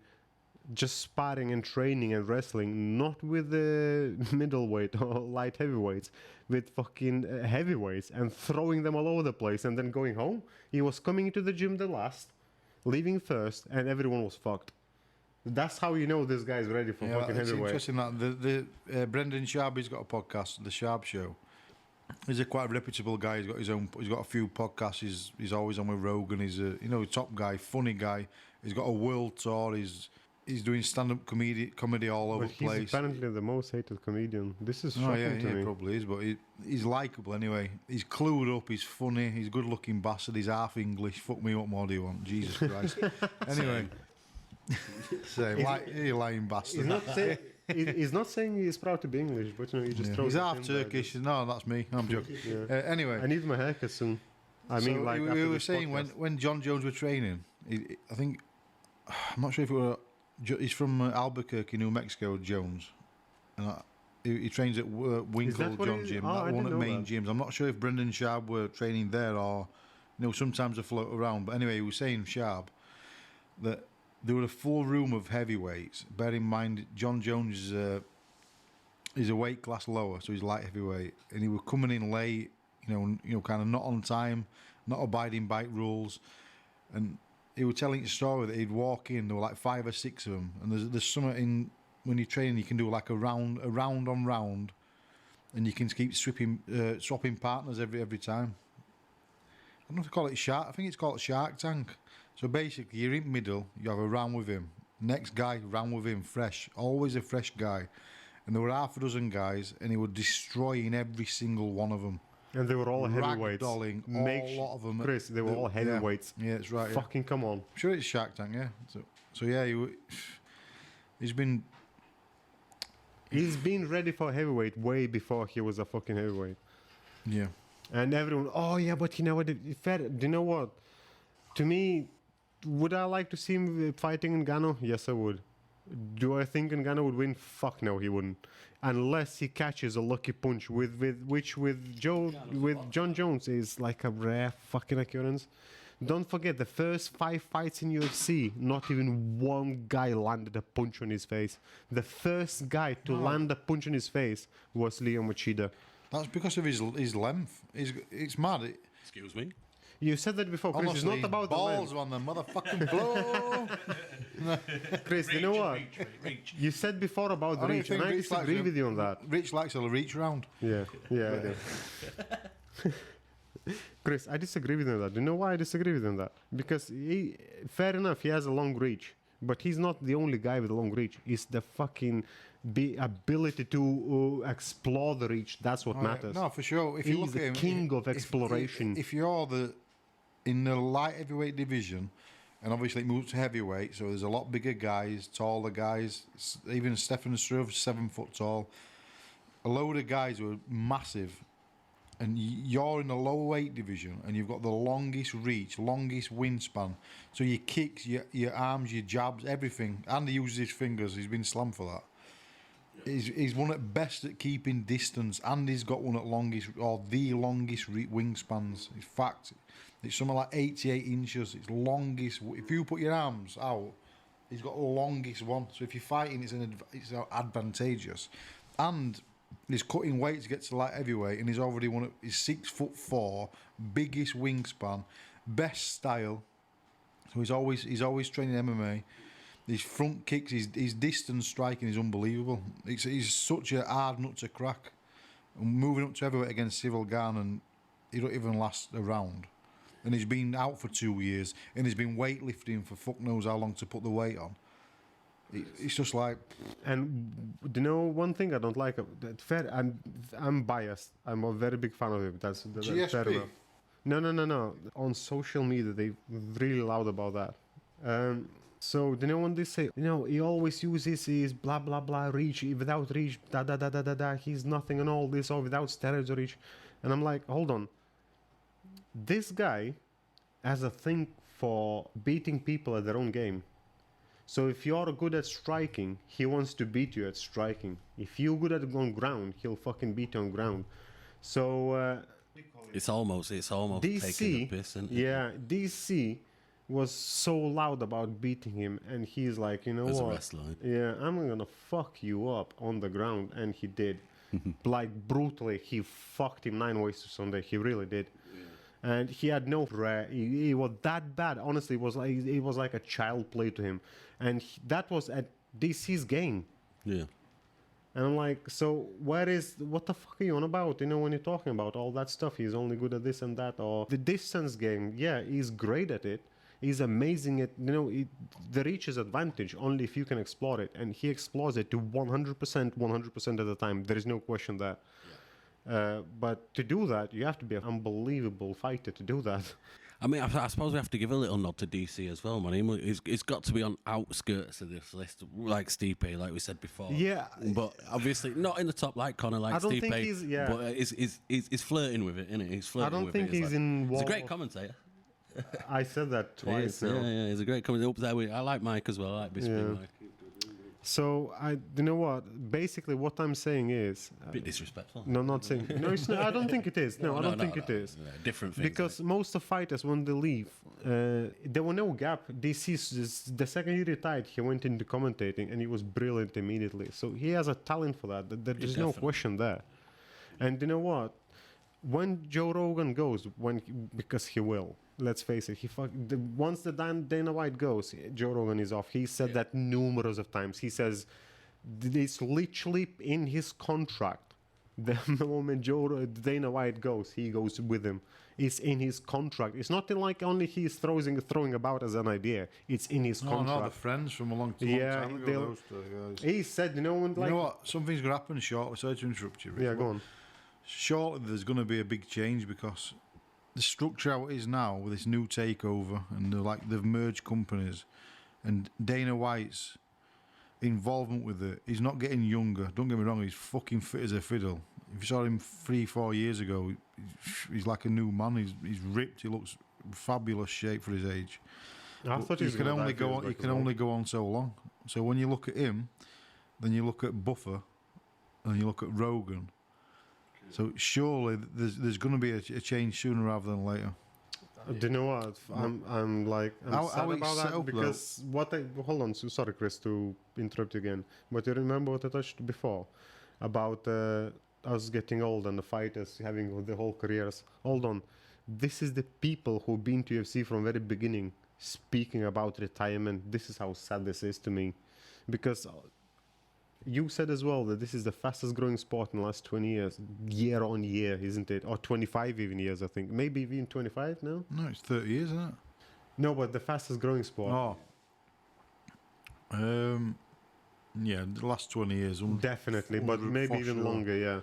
Speaker 4: just sparring and training and wrestling, not with the middleweight or light heavyweights, with fucking heavyweights and throwing them all over the place and then going home. He was coming to the gym the last, leaving first, and everyone was fucked. That's how you know this guy's ready for
Speaker 3: Yeah,
Speaker 4: fucking
Speaker 3: it's
Speaker 4: heavyweight.
Speaker 3: interesting that the Brendan Sharby's got a podcast, The Sharp Show, He's a quite reputable guy. He's got his own. He's got a few podcasts. He's always on with Rogan. He's a top guy, funny guy. He's got a world tour. He's doing stand-up comedy all over
Speaker 4: But
Speaker 3: the
Speaker 4: he's
Speaker 3: place.
Speaker 4: apparently the most hated comedian. This is
Speaker 3: Oh
Speaker 4: shocking
Speaker 3: yeah,
Speaker 4: to
Speaker 3: he
Speaker 4: me.
Speaker 3: probably is, but he's likable anyway. He's clued up. He's funny. He's a good-looking bastard. He's half English. Fuck me, what more do you want? Jesus Christ. Anyway, same. You lying bastard.
Speaker 4: He's not saying he's proud to be English, but he just
Speaker 3: Yeah.
Speaker 4: throws
Speaker 3: He's
Speaker 4: it
Speaker 3: half
Speaker 4: in there.
Speaker 3: Turkish. No, that's me. I'm joking. Anyway,
Speaker 4: I need my haircut soon. I mean,
Speaker 3: so
Speaker 4: like
Speaker 3: we
Speaker 4: after
Speaker 3: were
Speaker 4: this
Speaker 3: saying
Speaker 4: podcast.
Speaker 3: when John Jones were training, I think I'm not sure if it were. He's from Albuquerque, New Mexico. Jones, and he trains at Winkle
Speaker 4: what
Speaker 3: John
Speaker 4: it is?
Speaker 3: Gym.
Speaker 4: Oh, I
Speaker 3: that one
Speaker 4: didn't
Speaker 3: at
Speaker 4: know
Speaker 3: main
Speaker 4: that.
Speaker 3: gyms. I'm not sure if Brendan Sharp were training there or, sometimes they float around. But anyway, he was saying Sharp that there were a full room of heavyweights. Bear in mind, John Jones is a weight class lower, so he's light heavyweight, and he was coming in late. Kind of not on time, not abiding by rules, and he was telling a story that he'd walk in. There were like 5 or 6 of them, and there's something in when you're training, you can do like a round on round, and you can keep swapping partners every time. I don't know if they call it shark. I think it's called Shark Tank. So basically, you're in middle. You have a round with him. Next guy, round with him, fresh. Always a fresh guy. And there were half a dozen guys, and he was destroying every single one of them.
Speaker 4: And they were all heavyweights.
Speaker 3: Ragdolling a lot of them.
Speaker 4: Chris, they were all heavyweights.
Speaker 3: Yeah, that's right. Yeah.
Speaker 4: Fucking come on.
Speaker 3: I'm sure it's Shark Tank, yeah. So yeah, he's been.
Speaker 4: He's been ready for heavyweight way before he was a fucking heavyweight.
Speaker 3: Yeah.
Speaker 4: And everyone, oh yeah, but you know what? Do you know what? To me, would I like to see him fighting Ngannou? Yes, I would. Do I think Ngannou would win? Fuck no, he wouldn't. Unless he catches a lucky punch with John Jones is like a rare fucking occurrence. Don't forget the first 5 fights in UFC, not even one guy landed a punch on his face. The first guy to land a punch on his face was Leo Machida.
Speaker 3: That's because of his length. It's mad.
Speaker 2: Excuse me.
Speaker 4: You said that before, Chris.
Speaker 3: Honestly,
Speaker 4: It's not about the
Speaker 3: balls
Speaker 4: length.
Speaker 3: on the motherfucking blow.
Speaker 4: Chris, you know what?
Speaker 2: Reach.
Speaker 4: You said before about the
Speaker 3: I don't
Speaker 4: reach,
Speaker 3: think
Speaker 4: and I
Speaker 3: Rich
Speaker 4: disagree
Speaker 3: likes
Speaker 4: with you on that.
Speaker 3: Rich likes a reach round.
Speaker 4: Yeah, I do. Chris, I disagree with you on that. Do you know why I disagree with you on that? Because fair enough, he has a long reach, but he's not the only guy with a long reach. It's the fucking ability to explore the reach. That's what matters.
Speaker 3: No, for sure. If you
Speaker 4: He's
Speaker 3: look
Speaker 4: the
Speaker 3: at him,
Speaker 4: king of exploration.
Speaker 3: If you're in the light heavyweight division, and obviously it moves to heavyweight, so there's a lot bigger guys, taller guys. Even Stefan Struve, 7 foot tall. A load of guys who are massive, and you're in the lower weight division, and you've got the longest reach, longest wingspan. So your kicks, your arms, your jabs, everything. And he uses his fingers. He's been slammed for that. He's one at best at keeping distance, and he's got one at longest or the longest wingspans. In fact, it's something like 88 inches. It's longest. If you put your arms out, he's got the longest one. So if you're fighting, it's advantageous. And he's cutting weight to get to light heavyweight, and he's already he's 6'4", biggest wingspan, best style. So he's always training MMA. His front kicks, his distance striking is unbelievable. He's such a hard nut to crack. And moving up to heavyweight against Cyril Gane, and he don't even last a round. And he's been out for 2 years, and he's been weightlifting for fuck knows how long to put the weight on. It's just like.
Speaker 4: And do you know one thing I don't like? Fair, I'm biased. I'm a very big fan of him. That's
Speaker 3: GSP?
Speaker 4: fair enough. No. On social media, they're really loud about that. So do you know when they say, he always uses his blah blah blah reach, without reach, da. He's nothing and all this, or without steroids or reach, and I'm like, hold on. This guy has a thing for beating people at their own game. So if you're good at striking, he wants to beat you at striking. If you're good at on ground, he'll fucking beat you on ground. So
Speaker 2: It's almost taking the piss, isn't it?
Speaker 4: yeah, DC was so loud about beating him, and he's like, you know
Speaker 2: As a
Speaker 4: what?
Speaker 2: wrestler.
Speaker 4: Yeah, I'm gonna fuck you up on the ground, and he did. Like brutally, he fucked him 9 ways to Sunday. He really did. And he had no he was that bad. Honestly, it was like a child play to him, and that was at DC's game.
Speaker 2: Yeah.
Speaker 4: And I'm like, so what the fuck are you on about? You know, when you're talking about all that stuff, he's only good at this and that. Or the distance game, yeah, he's great at it. He's amazing at, the reach is advantage only if you can explore it. And he explores it to 100% of the time. There is no question there. But to do that, you have to be an unbelievable fighter to do that.
Speaker 2: I mean, I suppose we have to give a little nod to DC as well, man. He's got to be on outskirts of this list, like Stipe, like we said before.
Speaker 4: Yeah.
Speaker 2: But obviously not in the top like Conor, like
Speaker 4: I don't
Speaker 2: Stipe.
Speaker 4: think he's- yeah.
Speaker 2: But he's flirting with it, isn't he? He's flirting
Speaker 4: I don't
Speaker 2: with
Speaker 4: think
Speaker 2: it. It's
Speaker 4: he's in
Speaker 2: He's a
Speaker 4: war.
Speaker 2: great commentator.
Speaker 4: I said that
Speaker 2: He
Speaker 4: twice
Speaker 2: is,
Speaker 4: now.
Speaker 2: yeah, he's a great commentator. Up there I like Mike as well. I like Bisping.
Speaker 4: Yeah.
Speaker 2: Like,
Speaker 4: So, you know what? Basically, what I'm saying is...
Speaker 2: a bit disrespectful.
Speaker 4: No, I'm not saying... No, it's not, I don't think it is. No, I don't think it is.
Speaker 2: No, different things.
Speaker 4: Because most of fighters, when they leave, there was no gap. The second he retired, he went into commentating, and he was brilliant immediately. So he has a talent for that. There's no question there. And you know what? When Joe Rogan goes, because he will, let's face it, once the Dana White goes, Joe Rogan is off. He said that numerous of times. He says it's literally in his contract. The moment Dana White goes, he goes with him. It's in his contract. It's not like only he's throwing about as an idea. It's in his contract.
Speaker 3: No, they're friends from a long time ago. Those two guys.
Speaker 4: He said, you know
Speaker 3: what? Something's going to happen shortly. Sorry to interrupt you, Rich,
Speaker 4: Yeah,
Speaker 3: but
Speaker 4: go on.
Speaker 3: Shortly, there's going to be a big change because the structure how it is now with this new takeover and they've merged companies, and Dana White's involvement with it, he's not getting younger. Don't get me wrong, he's fucking fit as a fiddle. If you saw him 3-4 years ago, he's like a new man. He's ripped. He looks fabulous shape for his age.
Speaker 4: I thought
Speaker 3: he can only go on. He can only go on so long. So when you look at him, then you look at Buffer, and you look at Rogan. So surely there's going to be a change sooner rather than later.
Speaker 4: Do you know what? I'm sad about that because hold on, sorry Chris to interrupt you again, but you remember what I touched before about us getting old and the fighters having the whole careers. Hold on, this is the people who've been to UFC from very beginning speaking about retirement. This is how sad this is to me, because you said as well that this is the fastest growing sport in the last 20 years, year on year, isn't it? Or 25 even years, I think. Maybe even 25 now?
Speaker 3: No, it's 30 years, isn't it?
Speaker 4: No, but the fastest growing sport.
Speaker 3: Yeah, the last 20 years.
Speaker 4: Definitely, but maybe even longer, yeah.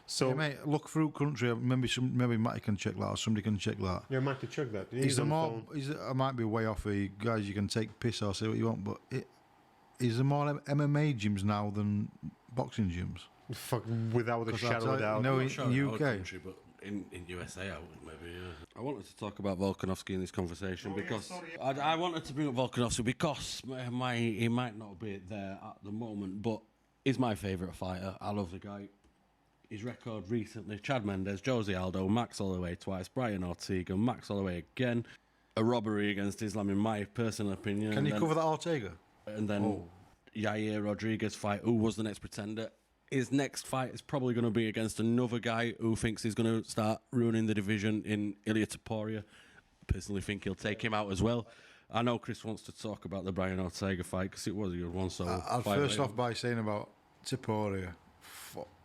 Speaker 4: So,
Speaker 3: yeah, mate, look through country. Maybe Matty can check that, or somebody can check that.
Speaker 4: Yeah, Matty, check that.
Speaker 3: I might be way off here, guys. You can take piss or say what you want, but is there more MMA gyms now than boxing gyms?
Speaker 4: Fuck, without a shadow of a doubt.
Speaker 3: No, in
Speaker 2: sure
Speaker 3: UK.
Speaker 2: Country, but in USA, I would maybe. Yeah. I wanted to talk about Volkanovski in this conversation because I wanted to bring up Volkanovski because he might not be there at the moment, but he's my favourite fighter. I love the guy. His record recently: Chad Mendes, Jose Aldo, Max Holloway twice, Brian Ortega, Max Holloway again. A robbery against Islam, in my personal opinion.
Speaker 3: Can you cover that Ortega?
Speaker 2: And then Yair Rodriguez fight, who was the next pretender. His next fight is probably going to be against another guy who thinks he's going to start ruining the division in Ilia Topuria. Personally think he'll take him out as well. I know Chris wants to talk about the Brian Ortega fight because it was a good one. So
Speaker 3: I'll first off by saying about Topuria.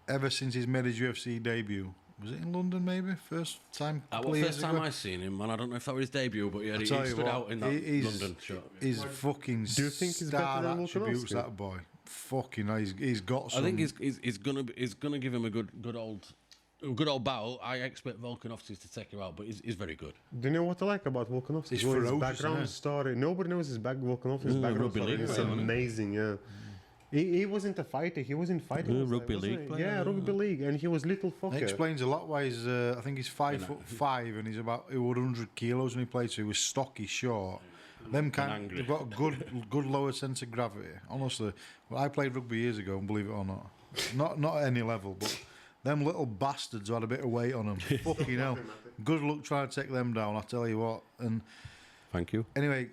Speaker 3: Ever since he's made his UFC debut, was it in London maybe? First time?
Speaker 2: First time I seen him, man. I don't know if that was his debut, but yeah, he stood out in that London shot.
Speaker 3: He's fucking
Speaker 4: Do you think he's
Speaker 3: star
Speaker 4: better than
Speaker 3: attributes,
Speaker 4: Volkanovski?
Speaker 3: that boy. Fucking hell, he's got some...
Speaker 2: I think he's gonna give him a good old battle. I expect Volkanovski to take him out, but he's very good.
Speaker 4: Do you know what I like about Volkanovski?
Speaker 3: He's
Speaker 4: His
Speaker 3: ferocious,
Speaker 4: background
Speaker 3: isn't he?
Speaker 4: story. Nobody knows his Volkanovski's background
Speaker 2: rugby
Speaker 4: story.
Speaker 2: league
Speaker 4: It's
Speaker 2: player, wasn't he?
Speaker 4: amazing, yeah. He wasn't a fighter. He was in fighting.
Speaker 2: Yeah, rugby league player,
Speaker 4: Yeah, rugby league, and he was little fucker.
Speaker 3: It explains a lot why he's... I think he's 5'5" and he's about 100 kilos when he played, so he was stocky, short. Them kind, they've got a good lower sense of gravity. Honestly, well, I played rugby years ago, and believe it or not, not at any level, but them little bastards who had a bit of weight on them. Fucking hell, good luck trying to take them down. I tell you what. And
Speaker 2: Thank you.
Speaker 3: anyway,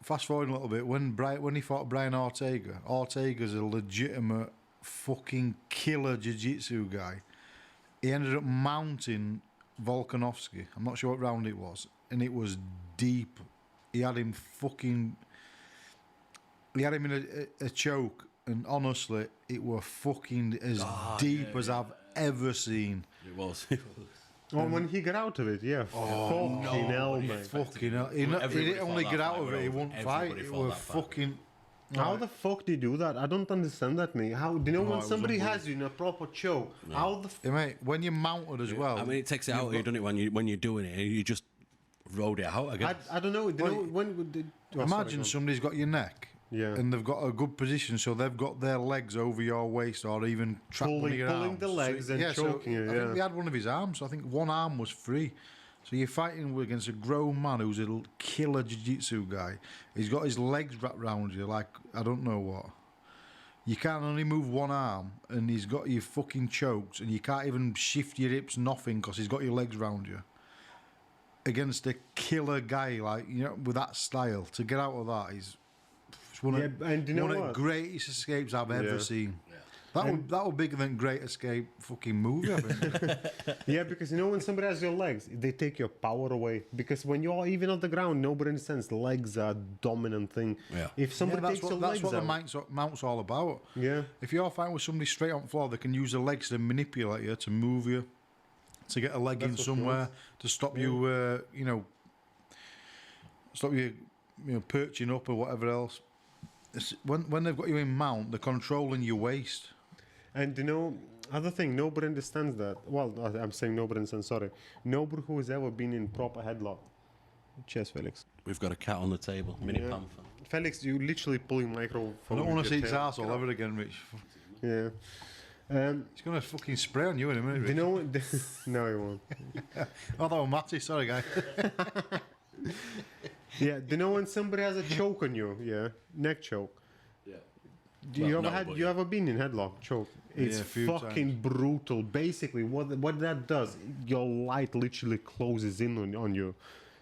Speaker 3: fast forward a little bit. When he fought Brian Ortega, Ortega's a legitimate fucking killer jiu-jitsu guy. He ended up mounting Volkanovski. I'm not sure what round it was, and it was deep. He had him in a choke and honestly, it were fucking as deep as I've ever seen.
Speaker 2: It was.
Speaker 4: Oh, when he got out of it, yeah. Fucking hell, mate.
Speaker 3: Fucking hell. He
Speaker 2: Everybody
Speaker 3: didn't only
Speaker 2: thought
Speaker 3: get
Speaker 2: that
Speaker 3: out
Speaker 2: fight
Speaker 3: of
Speaker 2: were
Speaker 3: it, he
Speaker 2: over.
Speaker 3: won't fight.
Speaker 2: Everybody
Speaker 3: It
Speaker 2: thought
Speaker 3: were
Speaker 2: that fight
Speaker 3: fucking...
Speaker 4: How the fuck do you do that? I don't understand that, mate. How do you know
Speaker 3: No,
Speaker 4: when
Speaker 3: it was
Speaker 4: somebody has you in a proper choke? How the
Speaker 3: Yeah, mate, when you're mounted as well...
Speaker 2: I mean, it takes it out of you, doesn't it? When you're doing it, you just rode it out. I guess.
Speaker 4: I don't know. Do you know when would
Speaker 3: Imagine somebody's got your neck,
Speaker 4: Yeah.
Speaker 3: and they've got a good position, so they've got their legs over your waist, or even trapped one of your
Speaker 4: Pulling
Speaker 3: arms.
Speaker 4: the legs and choking you,
Speaker 3: I
Speaker 4: yeah.
Speaker 3: think they had one of his arms. I think one arm was free. So you're fighting against a grown man who's a killer jiu-jitsu guy. He's got his legs wrapped around you like I don't know what. You can't only move one arm, and he's got you fucking choked, and you can't even shift your hips, nothing, because he's got your legs round you. Against a killer guy like with that style, to get out of that is one of
Speaker 4: and you know
Speaker 3: the
Speaker 4: what?
Speaker 3: greatest escapes I've ever
Speaker 4: Yeah.
Speaker 3: seen. That would bigger than Great Escape fucking movie. I think.
Speaker 4: Yeah, because when somebody has your legs, they take your power away. Because when you're even on the ground, nobody understands legs are a dominant thing.
Speaker 2: Yeah.
Speaker 4: If somebody
Speaker 3: that's
Speaker 4: takes your
Speaker 3: what,
Speaker 4: legs
Speaker 3: that's what
Speaker 4: out,
Speaker 3: the mount's all about.
Speaker 4: Yeah.
Speaker 3: If you're fighting with somebody straight on the floor, they can use the legs to manipulate you, to move you, to get a leg in
Speaker 4: what
Speaker 3: somewhere, to stop you, stop you, perching up or whatever else. When they've got you in mount, they're controlling your waist.
Speaker 4: and other thing, nobody understands that. Well, I'm saying nobody understands. Sorry, nobody who has ever been in proper headlock. Cheers, Felix.
Speaker 2: We've got a cat on the table, mini
Speaker 4: Yeah.
Speaker 2: panther.
Speaker 4: Felix, you literally pulling microphone.
Speaker 3: I don't want to see
Speaker 4: his
Speaker 3: his arsehole ever again, Rich.
Speaker 4: Yeah.
Speaker 3: He's going to fucking spray on you in a minute,
Speaker 4: Do you
Speaker 3: Rich.
Speaker 4: know? No, he won't.
Speaker 3: Oh, that was Matty. Sorry, guy.
Speaker 4: Yeah. Do you know when somebody has a choke on you? Yeah, neck choke.
Speaker 2: Yeah.
Speaker 4: You ever been in headlock choke? It's
Speaker 3: Yeah, a few
Speaker 4: fucking brutal. Basically, what that does, your light literally closes in on you,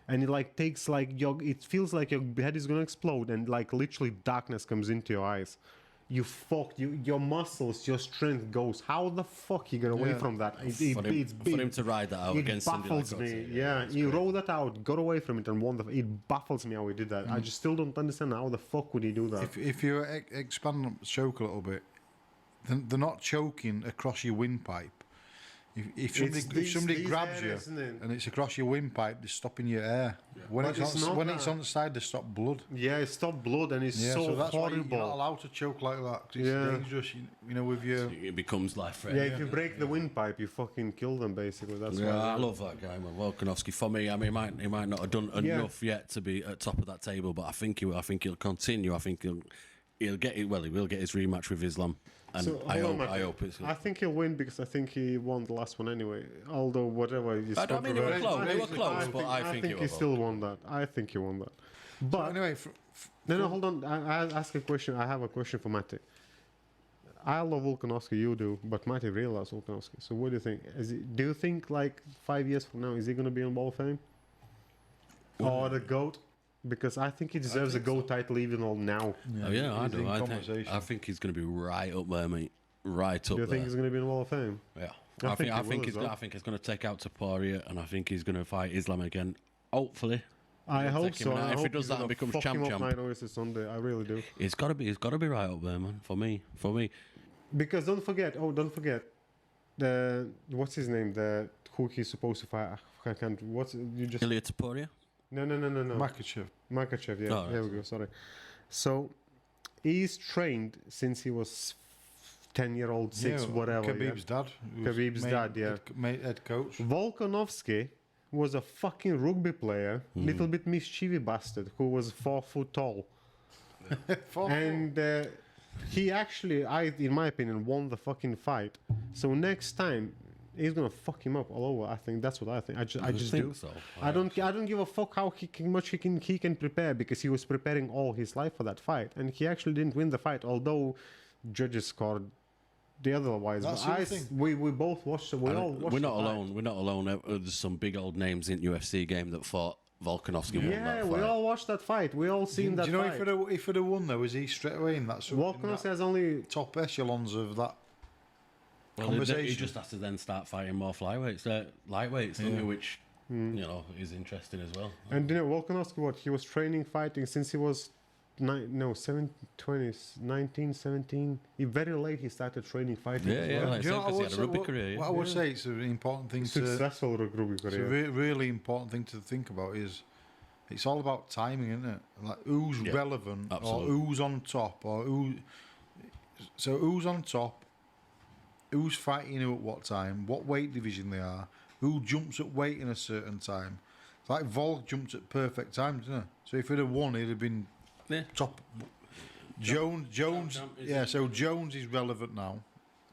Speaker 4: and it like takes like it feels like your head is gonna explode, and like literally darkness comes into your eyes. Your muscles, your strength goes. How the fuck you get away
Speaker 3: Yeah.
Speaker 4: from that?
Speaker 2: For him to ride that out
Speaker 4: it
Speaker 2: against somebody like
Speaker 4: baffles me.
Speaker 2: Gotti,
Speaker 4: Yeah, he rolled that out, got away from it, and won it baffles me how he did that. I just still don't understand how the fuck would he do that.
Speaker 3: If you expand on the choke a little bit, then they're not choking across your windpipe. If somebody
Speaker 4: these
Speaker 3: grabs you
Speaker 4: areas, isn't it?
Speaker 3: and it's across your windpipe, they're stopping your air. When
Speaker 4: But
Speaker 3: it's
Speaker 4: it's not
Speaker 3: on
Speaker 4: that.
Speaker 3: the side, they stop blood.
Speaker 4: Yeah, it stopped blood, and it's so
Speaker 3: that's why
Speaker 4: horrible.
Speaker 3: you're not allowed to choke like that. 'Cause it's
Speaker 4: Yeah.
Speaker 3: dangerous. With your.
Speaker 2: It becomes life
Speaker 4: Yeah,
Speaker 2: threatening.
Speaker 4: if you break the windpipe, you fucking kill them. Basically, that's
Speaker 2: Yeah, I
Speaker 4: why.
Speaker 2: love that guy, man. Volkanovski. For me, I mean, he might not have done enough yet to be at top of that table, but I think he'll continue. I think he'll get it. Well, he will get his rematch with Islam, and
Speaker 4: So,
Speaker 2: I
Speaker 4: hold on,
Speaker 2: hope
Speaker 4: Matthew.
Speaker 2: it's.
Speaker 4: I think he'll win because I think he won the last one anyway. Although whatever is
Speaker 2: I mean, it was
Speaker 4: controversial.
Speaker 2: close. It was close, but I think
Speaker 4: he still won that. I think he won that. But
Speaker 3: Anyway,
Speaker 4: no, hold on. I ask a question. I have a question for Matty. I love Volkanovski, you do, but Matty really loves Volkanovski. So what do you think? Do you think like 5 years from now is he going to be on Hall of Fame or the GOAT? Because I think he deserves a GOAT title even all now.
Speaker 2: Oh yeah, I
Speaker 3: he's
Speaker 2: do.
Speaker 3: in
Speaker 2: I
Speaker 3: conversation.
Speaker 2: think he's going to be right up there, mate. Right up
Speaker 4: Do you
Speaker 2: there.
Speaker 4: think he's going to be in the Hall of Fame?
Speaker 2: Yeah,
Speaker 4: I
Speaker 2: I
Speaker 4: think
Speaker 2: think
Speaker 4: he will as well.
Speaker 2: I think he's going to take out Taporia, and I think he's going to fight Islam again. Hopefully,
Speaker 4: I
Speaker 2: He'll
Speaker 4: hope
Speaker 2: take him
Speaker 4: so.
Speaker 2: out.
Speaker 4: I
Speaker 2: If he
Speaker 4: hope
Speaker 2: does
Speaker 4: he's
Speaker 2: that and
Speaker 4: gonna
Speaker 2: becomes
Speaker 4: fuck him
Speaker 2: champ.
Speaker 4: up 9 Oyster Sunday. I really do.
Speaker 2: He's got to be right up there, man. For me.
Speaker 4: Because don't forget. The what's his name? Who he's supposed to fight? I can't. What's you just?
Speaker 2: Ilya Taporia.
Speaker 4: No.
Speaker 3: Makachev.
Speaker 4: Makachev. Yeah.
Speaker 2: Oh,
Speaker 4: There we go. Sorry. So he's trained since he was 10-year-old, whatever.
Speaker 3: Khabib's dad. who was
Speaker 4: Khabib's dad, yeah.
Speaker 3: Head coach.
Speaker 4: Volkanovski was a fucking rugby player, little bit mischievous bastard who was 4 foot tall. And he actually, in my opinion, won the fucking fight. So next time, he's gonna fuck him up all over. I think that's what I think. I just
Speaker 2: think
Speaker 4: do.
Speaker 2: so.
Speaker 4: I don't give a fuck how much he can prepare because he was preparing all his life for that fight, and he actually didn't win the fight. Although judges scored the otherwise.
Speaker 3: That's
Speaker 4: But
Speaker 3: the thing.
Speaker 4: we both watched it. We all watched
Speaker 2: We're not
Speaker 4: the fight.
Speaker 2: alone. We're not alone. There's some big old names in UFC game that fought Volkanovski. won
Speaker 4: Yeah,
Speaker 2: that
Speaker 4: we
Speaker 2: fight.
Speaker 4: all watched that fight. We all seen that
Speaker 3: Do you know
Speaker 4: fight.
Speaker 3: if he'd have won though, is he straight away in that
Speaker 4: Volkanovski has only
Speaker 3: top echelons of that
Speaker 2: Well,
Speaker 3: conversation?
Speaker 2: he just has to then start fighting more lightweights, doesn't he? Which is interesting as well.
Speaker 4: and you know Volkanovski. What he was training, fighting since he was 1917. Very late he started training fighting.
Speaker 2: Yeah,
Speaker 4: as
Speaker 2: yeah,
Speaker 4: well.
Speaker 2: like I
Speaker 3: Do you
Speaker 2: said,
Speaker 3: know
Speaker 2: 'cause he
Speaker 3: what
Speaker 2: had a rugby career. Yeah.
Speaker 3: What I would say it's an important thing to.
Speaker 4: Successful rugby
Speaker 3: It's a
Speaker 4: career.
Speaker 3: really important thing to think about is it's all about timing, isn't it? Like who's
Speaker 2: Yeah,
Speaker 3: relevant
Speaker 2: absolutely.
Speaker 3: or who's on top or who. So who's on top? Who's fighting who at what time? What weight division they are? Who jumps at weight in a certain time? It's like Volk jumped at perfect times, didn't it? So if he'd have won, he'd have been
Speaker 2: Yeah.
Speaker 3: top. Jones,
Speaker 2: Jump is
Speaker 3: yeah.
Speaker 2: in-
Speaker 3: So Jones is relevant now.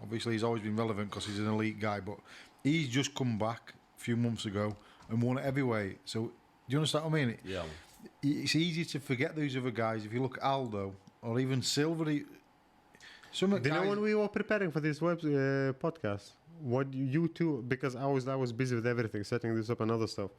Speaker 3: Obviously, he's always been relevant because he's an elite guy, but he's just come back a few months ago and won at heavyweight. So do you understand what I mean?
Speaker 2: Yeah.
Speaker 3: It's easy to forget those other guys. If you look at Aldo or even Silver, some of the
Speaker 4: Do you know
Speaker 3: guys.
Speaker 4: when we were preparing for this podcast, what you two, because I was busy with everything, setting this up and other stuff.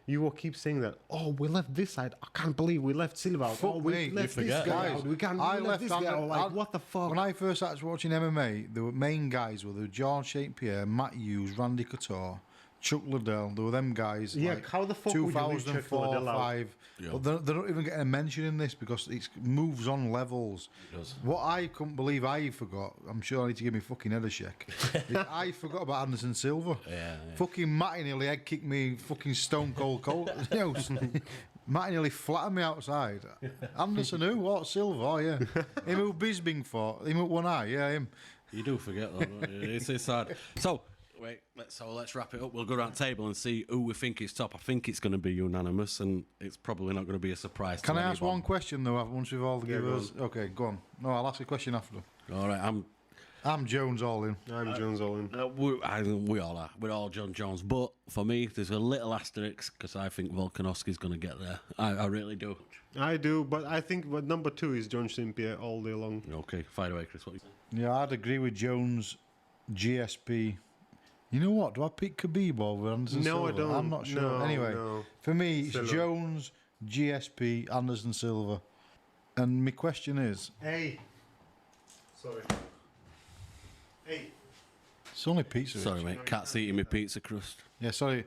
Speaker 4: You will keep saying that. Oh, we left this side. I can't believe we left Silva out.
Speaker 3: Fuck
Speaker 4: Oh, we
Speaker 3: me,
Speaker 4: left
Speaker 3: you
Speaker 4: this
Speaker 2: forget.
Speaker 4: guy
Speaker 3: Guys,
Speaker 4: out. We can't.
Speaker 3: I
Speaker 4: we left
Speaker 3: left
Speaker 4: this guy out. Like, what the fuck?
Speaker 3: When I first started watching MMA, the main guys were the George St. Pierre, Matt Hughes, Randy Couture, Chuck Liddell. There were them guys.
Speaker 4: Yeah,
Speaker 3: like
Speaker 4: how the fuck would you leave Chuck
Speaker 3: 2004,
Speaker 4: Liddell out?
Speaker 3: 5.
Speaker 2: Yeah.
Speaker 3: But they're not even getting a mention in this because it moves on levels.
Speaker 2: It does.
Speaker 3: What I couldn't believe I forgot, I'm sure I need to give me fucking head a shake. I forgot about Anderson Silva.
Speaker 2: Yeah.
Speaker 3: Fucking Matty nearly head kicked me fucking stone cold. You know, Matty nearly flattened me outside. Anderson who? What? Silva? Oh yeah. Him who Bisbing fought. Him who one eye. Yeah, him.
Speaker 2: You do forget that. Don't you? It's hard. So wait, let's wrap it up. We'll go around the table and see who we think is top. I think it's going to be unanimous, and it's probably not going to be a surprise.
Speaker 3: Can
Speaker 2: to
Speaker 3: I ask
Speaker 2: anyone.
Speaker 3: one question though? Once we've all
Speaker 4: Yeah,
Speaker 3: given
Speaker 4: go
Speaker 3: us. Okay, go on. No, I'll ask a question after.
Speaker 2: All right,
Speaker 3: I'm Jones all in.
Speaker 4: I'm Jones Olin.
Speaker 2: we all are. We're all John Jones. But for me, there's a little asterisk because I think Volkanovski's going to get there. I really do.
Speaker 4: I do, but I think what number 2 is John St. Pierre all day long.
Speaker 2: Okay, fire away, Chris. What do you think?
Speaker 3: Yeah, I'd agree with Jones, GSP. You know what? Do I pick Khabib over Anderson
Speaker 4: No, I
Speaker 3: Silva?
Speaker 4: don't.
Speaker 3: I'm not sure.
Speaker 4: No,
Speaker 3: anyway,
Speaker 4: no.
Speaker 3: for me, it's
Speaker 4: Silva.
Speaker 3: Jones, GSP, Anderson Silva. And my question is,
Speaker 4: Hey. Sorry. Hey.
Speaker 3: it's only pizza.
Speaker 2: Sorry,
Speaker 3: Rich.
Speaker 2: mate. Cat's eating my pizza crust.
Speaker 3: Yeah, sorry.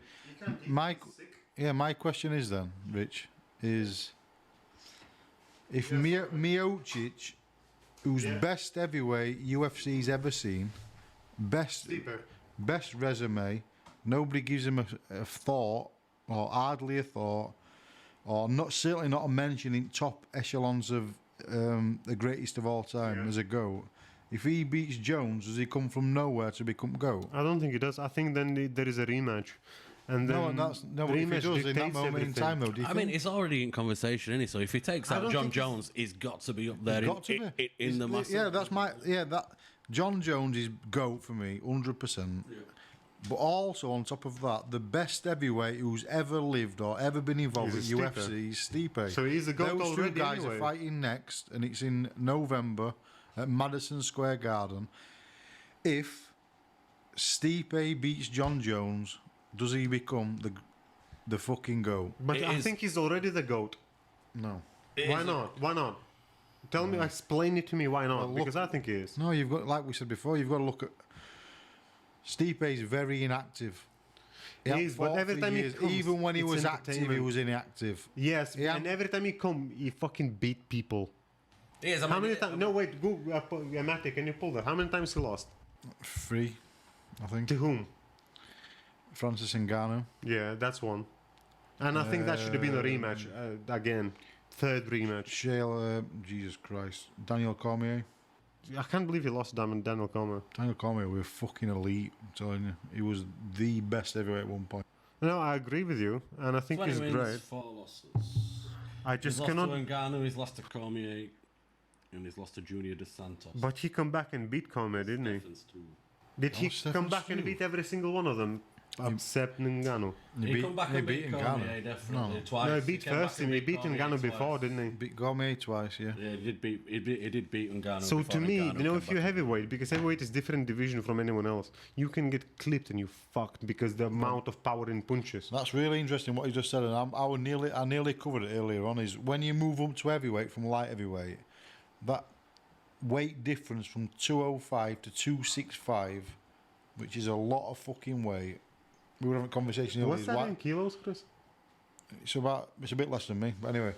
Speaker 3: My question is then, Rich, is if Miocic, who's
Speaker 4: Yeah.
Speaker 3: best heavyweight UFC's ever seen, best resume, nobody gives him a thought or hardly a thought, or certainly not a mention in top echelons of the greatest of all time as a GOAT. If he beats Jones, does he come from nowhere to become GOAT?
Speaker 4: I don't think it does. I think then there is a rematch. And then
Speaker 3: But if he
Speaker 4: rematch
Speaker 3: does in that
Speaker 4: dictates
Speaker 3: moment in
Speaker 4: everything.
Speaker 3: time, though, do you
Speaker 2: I
Speaker 3: think?
Speaker 2: mean, it's already in conversation, isn't it? So if he takes
Speaker 4: I
Speaker 2: out
Speaker 4: don't
Speaker 2: John
Speaker 4: think it's-
Speaker 2: Jones, he's got to be up there
Speaker 3: Got to be.
Speaker 2: in the massive.
Speaker 3: Yeah, that's my that John Jones is GOAT for me, 100%. But also on top of that, the best heavyweight who's ever lived or ever been involved
Speaker 4: Is
Speaker 3: with
Speaker 4: Stipe.
Speaker 3: UFC is Stipe.
Speaker 4: So he's the GOAT
Speaker 3: Those two
Speaker 4: already
Speaker 3: guys
Speaker 4: anyway.
Speaker 3: are fighting next, and it's in November at Madison Square Garden. If Stipe beats John Jones, does he become the fucking GOAT?
Speaker 4: But
Speaker 2: It
Speaker 4: I
Speaker 2: is-
Speaker 4: think he's already the GOAT.
Speaker 3: No.
Speaker 4: Why not? Why not? Tell me, explain it to me why not.
Speaker 3: Well, look-
Speaker 4: Because I think he is.
Speaker 3: No, you've got, like we said before, you've got to look at. Stipe is very inactive.
Speaker 4: He
Speaker 3: had
Speaker 4: is, but
Speaker 3: fought
Speaker 4: every
Speaker 3: for
Speaker 4: time he
Speaker 3: years.
Speaker 4: comes,
Speaker 3: Even when he
Speaker 4: it's
Speaker 3: was active, he
Speaker 4: entertainment.
Speaker 3: was inactive.
Speaker 4: Yes,
Speaker 3: Yeah.
Speaker 4: and every time he come, he fucking beat people.
Speaker 2: He is, I
Speaker 4: How
Speaker 2: mean,
Speaker 4: many times? No, wait, go, Matty, can you pull that? How many times he lost?
Speaker 3: 3, I think.
Speaker 4: To whom?
Speaker 3: Francis Ngannou.
Speaker 4: Yeah, that's one. And I think that should have been a rematch again. Third rematch.
Speaker 3: Shale, Jesus Christ. Daniel Cormier.
Speaker 4: I can't believe he lost Daniel Cormier.
Speaker 3: Daniel Cormier was fucking elite, I'm telling you. He was the best heavyweight at one point.
Speaker 4: No, I agree with you, and I think
Speaker 2: 20
Speaker 4: he's
Speaker 2: wins,
Speaker 4: great.
Speaker 2: 4 losses.
Speaker 4: I
Speaker 2: He's
Speaker 4: just
Speaker 2: lost
Speaker 4: cannot.
Speaker 2: to Ngannou, he's lost to Cormier, and he's lost to Junior Dos Santos.
Speaker 4: But he come back and beat Cormier, didn't he?
Speaker 2: Stephens too.
Speaker 4: Did he
Speaker 3: Stephens
Speaker 4: come back and
Speaker 3: too.
Speaker 4: beat every single one of them? Except Ngannou.
Speaker 2: He come back and beat Cormier,
Speaker 3: Ngannou.
Speaker 2: definitely.
Speaker 3: No.
Speaker 2: Twice.
Speaker 4: No, he beat
Speaker 2: came back
Speaker 4: first
Speaker 2: and
Speaker 4: and he beat
Speaker 2: Cormier
Speaker 4: Ngannou
Speaker 2: twice.
Speaker 4: before, didn't he?
Speaker 3: Beat Cormier twice, yeah.
Speaker 2: Yeah, he did beat Ngannou.
Speaker 4: So
Speaker 2: before
Speaker 4: to me,
Speaker 2: Ngannou
Speaker 4: you know,
Speaker 2: came
Speaker 4: if you're
Speaker 2: back.
Speaker 4: heavyweight, because heavyweight is different division from anyone else, you can get clipped and you fucked because the amount of power in punches.
Speaker 3: That's really interesting what you just said, and I nearly covered it earlier on, is when you move up to heavyweight from light heavyweight, that weight difference from 205 to 265, which is a lot of fucking weight. We were having a conversation earlier.
Speaker 4: What's that in kilos, Chris?
Speaker 3: It's a bit less than me, but anyway.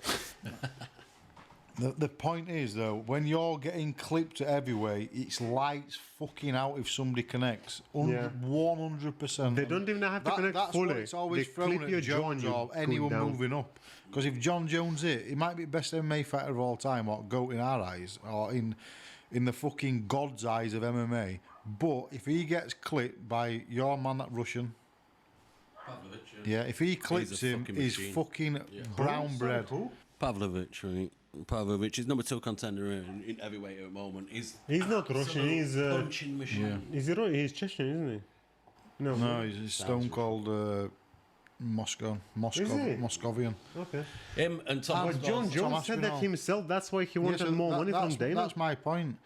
Speaker 3: The point is, though, when you're getting clipped at heavyweight, it's lights fucking out if somebody connects. 100%.
Speaker 4: They don't even have to connect
Speaker 3: that's
Speaker 4: fully.
Speaker 3: What it's always
Speaker 4: They
Speaker 3: thrown
Speaker 4: clip
Speaker 3: at
Speaker 4: your jaw
Speaker 3: Jones
Speaker 4: and you
Speaker 3: or
Speaker 4: go
Speaker 3: anyone
Speaker 4: down.
Speaker 3: moving up. Because if John Jones he might be the best MMA fighter of all time, or GOAT in our eyes, or in the fucking God's eyes of MMA. But if he gets clipped by your man, that Russian, yeah, if he clips him,
Speaker 2: fucking
Speaker 3: he's
Speaker 2: machine.
Speaker 3: fucking brown bread.
Speaker 2: Pavlovich, right? Pavlovich is number 2 contender in heavyweight at the moment. He's
Speaker 4: not Russian. He's
Speaker 2: punching machine.
Speaker 4: he's Chechen, isn't he?
Speaker 3: No, he's a stone cold Moscovian.
Speaker 4: Okay.
Speaker 2: Him and Tom.
Speaker 4: But John Jones said that
Speaker 3: Aspinall.
Speaker 4: himself. That's why he wanted more money from Dana.
Speaker 3: That's my point.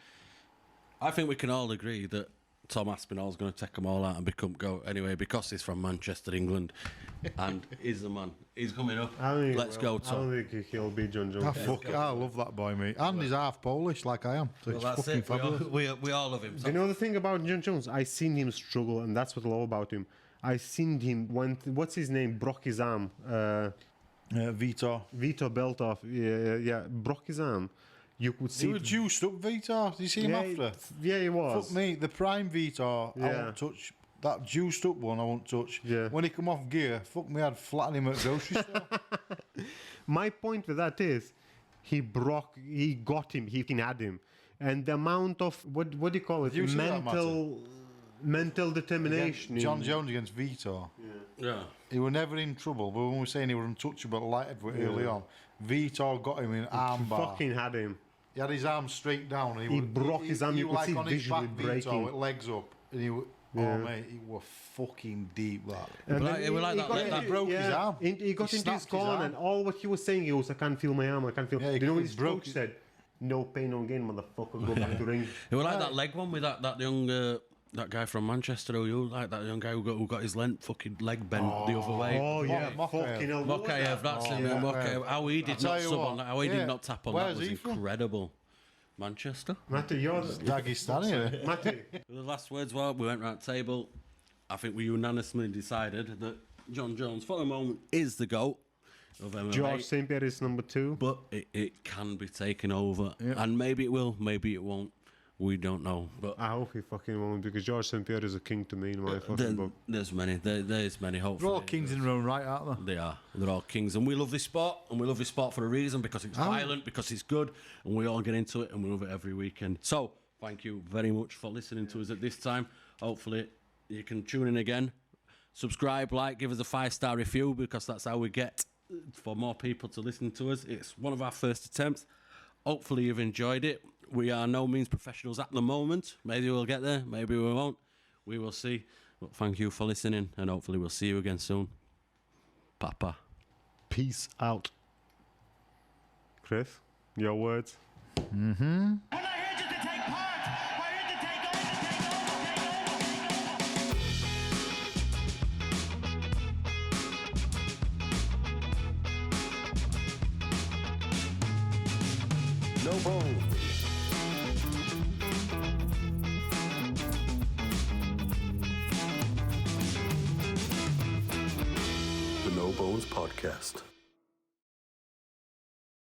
Speaker 2: I think we can all agree that Tom Aspinall's going to take them all out and become GOAT anyway because he's from Manchester, England, and he's the man. He's coming up. Let's go,
Speaker 4: I
Speaker 2: Tom.
Speaker 4: don't think he'll beat John Jones.
Speaker 3: I love that boy, mate. And he's half Polish, like I am. So
Speaker 2: Well,
Speaker 3: it's
Speaker 2: that's
Speaker 3: fucking
Speaker 2: it.
Speaker 3: fabulous.
Speaker 2: We all love him.
Speaker 4: Do you know the thing about John Jones? I seen him struggle, and that's what I love about him. I seen him when what's his name broke his arm.
Speaker 3: Vitor.
Speaker 4: Vitor Beltov, yeah, broke his arm. You could see.
Speaker 3: He was juiced up, Vitor. Did you see him after?
Speaker 4: Yeah, he was.
Speaker 3: Fuck me, the prime Vitor, I
Speaker 4: Yeah.
Speaker 3: won't touch. That juiced up one, I won't touch.
Speaker 4: Yeah.
Speaker 3: When he come off gear, fuck me, I'd flatten him at the grocery store.
Speaker 4: My point with that is, he got him, he had him, and the amount of what do you call it?
Speaker 3: You see that,
Speaker 4: Mental determination.
Speaker 3: John Jones against Vitor.
Speaker 2: Yeah.
Speaker 3: He was never in trouble, but when we were saying he was untouchable at light heavyweight early on, Vitor got him in armbar.
Speaker 4: Fucking had him.
Speaker 3: He had his arm straight down. And
Speaker 4: He broke his arm,
Speaker 3: He
Speaker 4: you
Speaker 3: was
Speaker 4: could see
Speaker 3: like on his
Speaker 4: visually
Speaker 3: back,
Speaker 4: breaking.
Speaker 3: Vitor, with legs up. And he was, oh mate, he was fucking deep, that.
Speaker 4: And
Speaker 2: Like-
Speaker 4: then
Speaker 2: we like that-
Speaker 4: got
Speaker 2: like
Speaker 4: into-
Speaker 2: that
Speaker 3: broke his arm.
Speaker 4: He got
Speaker 3: He
Speaker 4: into his
Speaker 3: snapped his
Speaker 4: corner,
Speaker 3: arm.
Speaker 4: and all what he was saying, he was, I can't feel my arm, I can't feel.
Speaker 3: Yeah, he
Speaker 4: you know what his
Speaker 3: broke
Speaker 4: coach
Speaker 3: it.
Speaker 4: said? No pain, no gain, motherfucker. Go back to ring.
Speaker 2: It was like that leg one with that young that guy from Manchester. Who you like that young guy who got his fucking leg bent the other way.
Speaker 4: Oh yeah,
Speaker 3: Mokayev.
Speaker 4: fucking hell.
Speaker 2: Mokayev, that's him.
Speaker 3: yeah.
Speaker 2: Mokayev. How he did
Speaker 3: tell
Speaker 2: not
Speaker 3: you
Speaker 2: sub
Speaker 3: what,
Speaker 2: on that. How he
Speaker 3: yeah.
Speaker 2: did not tap on
Speaker 3: Where's
Speaker 2: that was
Speaker 3: he from?
Speaker 2: incredible. Manchester.
Speaker 4: Matty, you're
Speaker 3: Dagestani,
Speaker 4: Matty.
Speaker 2: The last words were we went round the table. I think we unanimously decided that John Jones, for the moment, is the GOAT of MMA.
Speaker 4: George St. Pierre is number 2.
Speaker 2: But it can be taken over. And maybe it will, maybe it won't. We don't know. But
Speaker 4: I hope he fucking won't, because George St. Pierre is a king to me in my fucking book.
Speaker 2: there's many. There's many, hopefully.
Speaker 3: They're all kings in their own right, aren't they?
Speaker 2: They are. They're all kings. And we love this sport. And we love this sport for a reason, because it's violent, because it's good. And we all get into it, and we love it every weekend. So, thank you very much for listening to us at this time. Hopefully, you can tune in again. Subscribe, like, give us a 5-star review, because that's how we get for more people to listen to us. It's one of our first attempts. Hopefully, you've enjoyed it. We are no means professionals at the moment. Maybe we'll get there. Maybe we won't. We will see. But thank you for listening, and hopefully we'll see you again soon. Papa.
Speaker 4: Peace out. Chris, your words.
Speaker 5: We're not here just to take part. We're here to take over.
Speaker 1: No bones. The No Bones Podcast.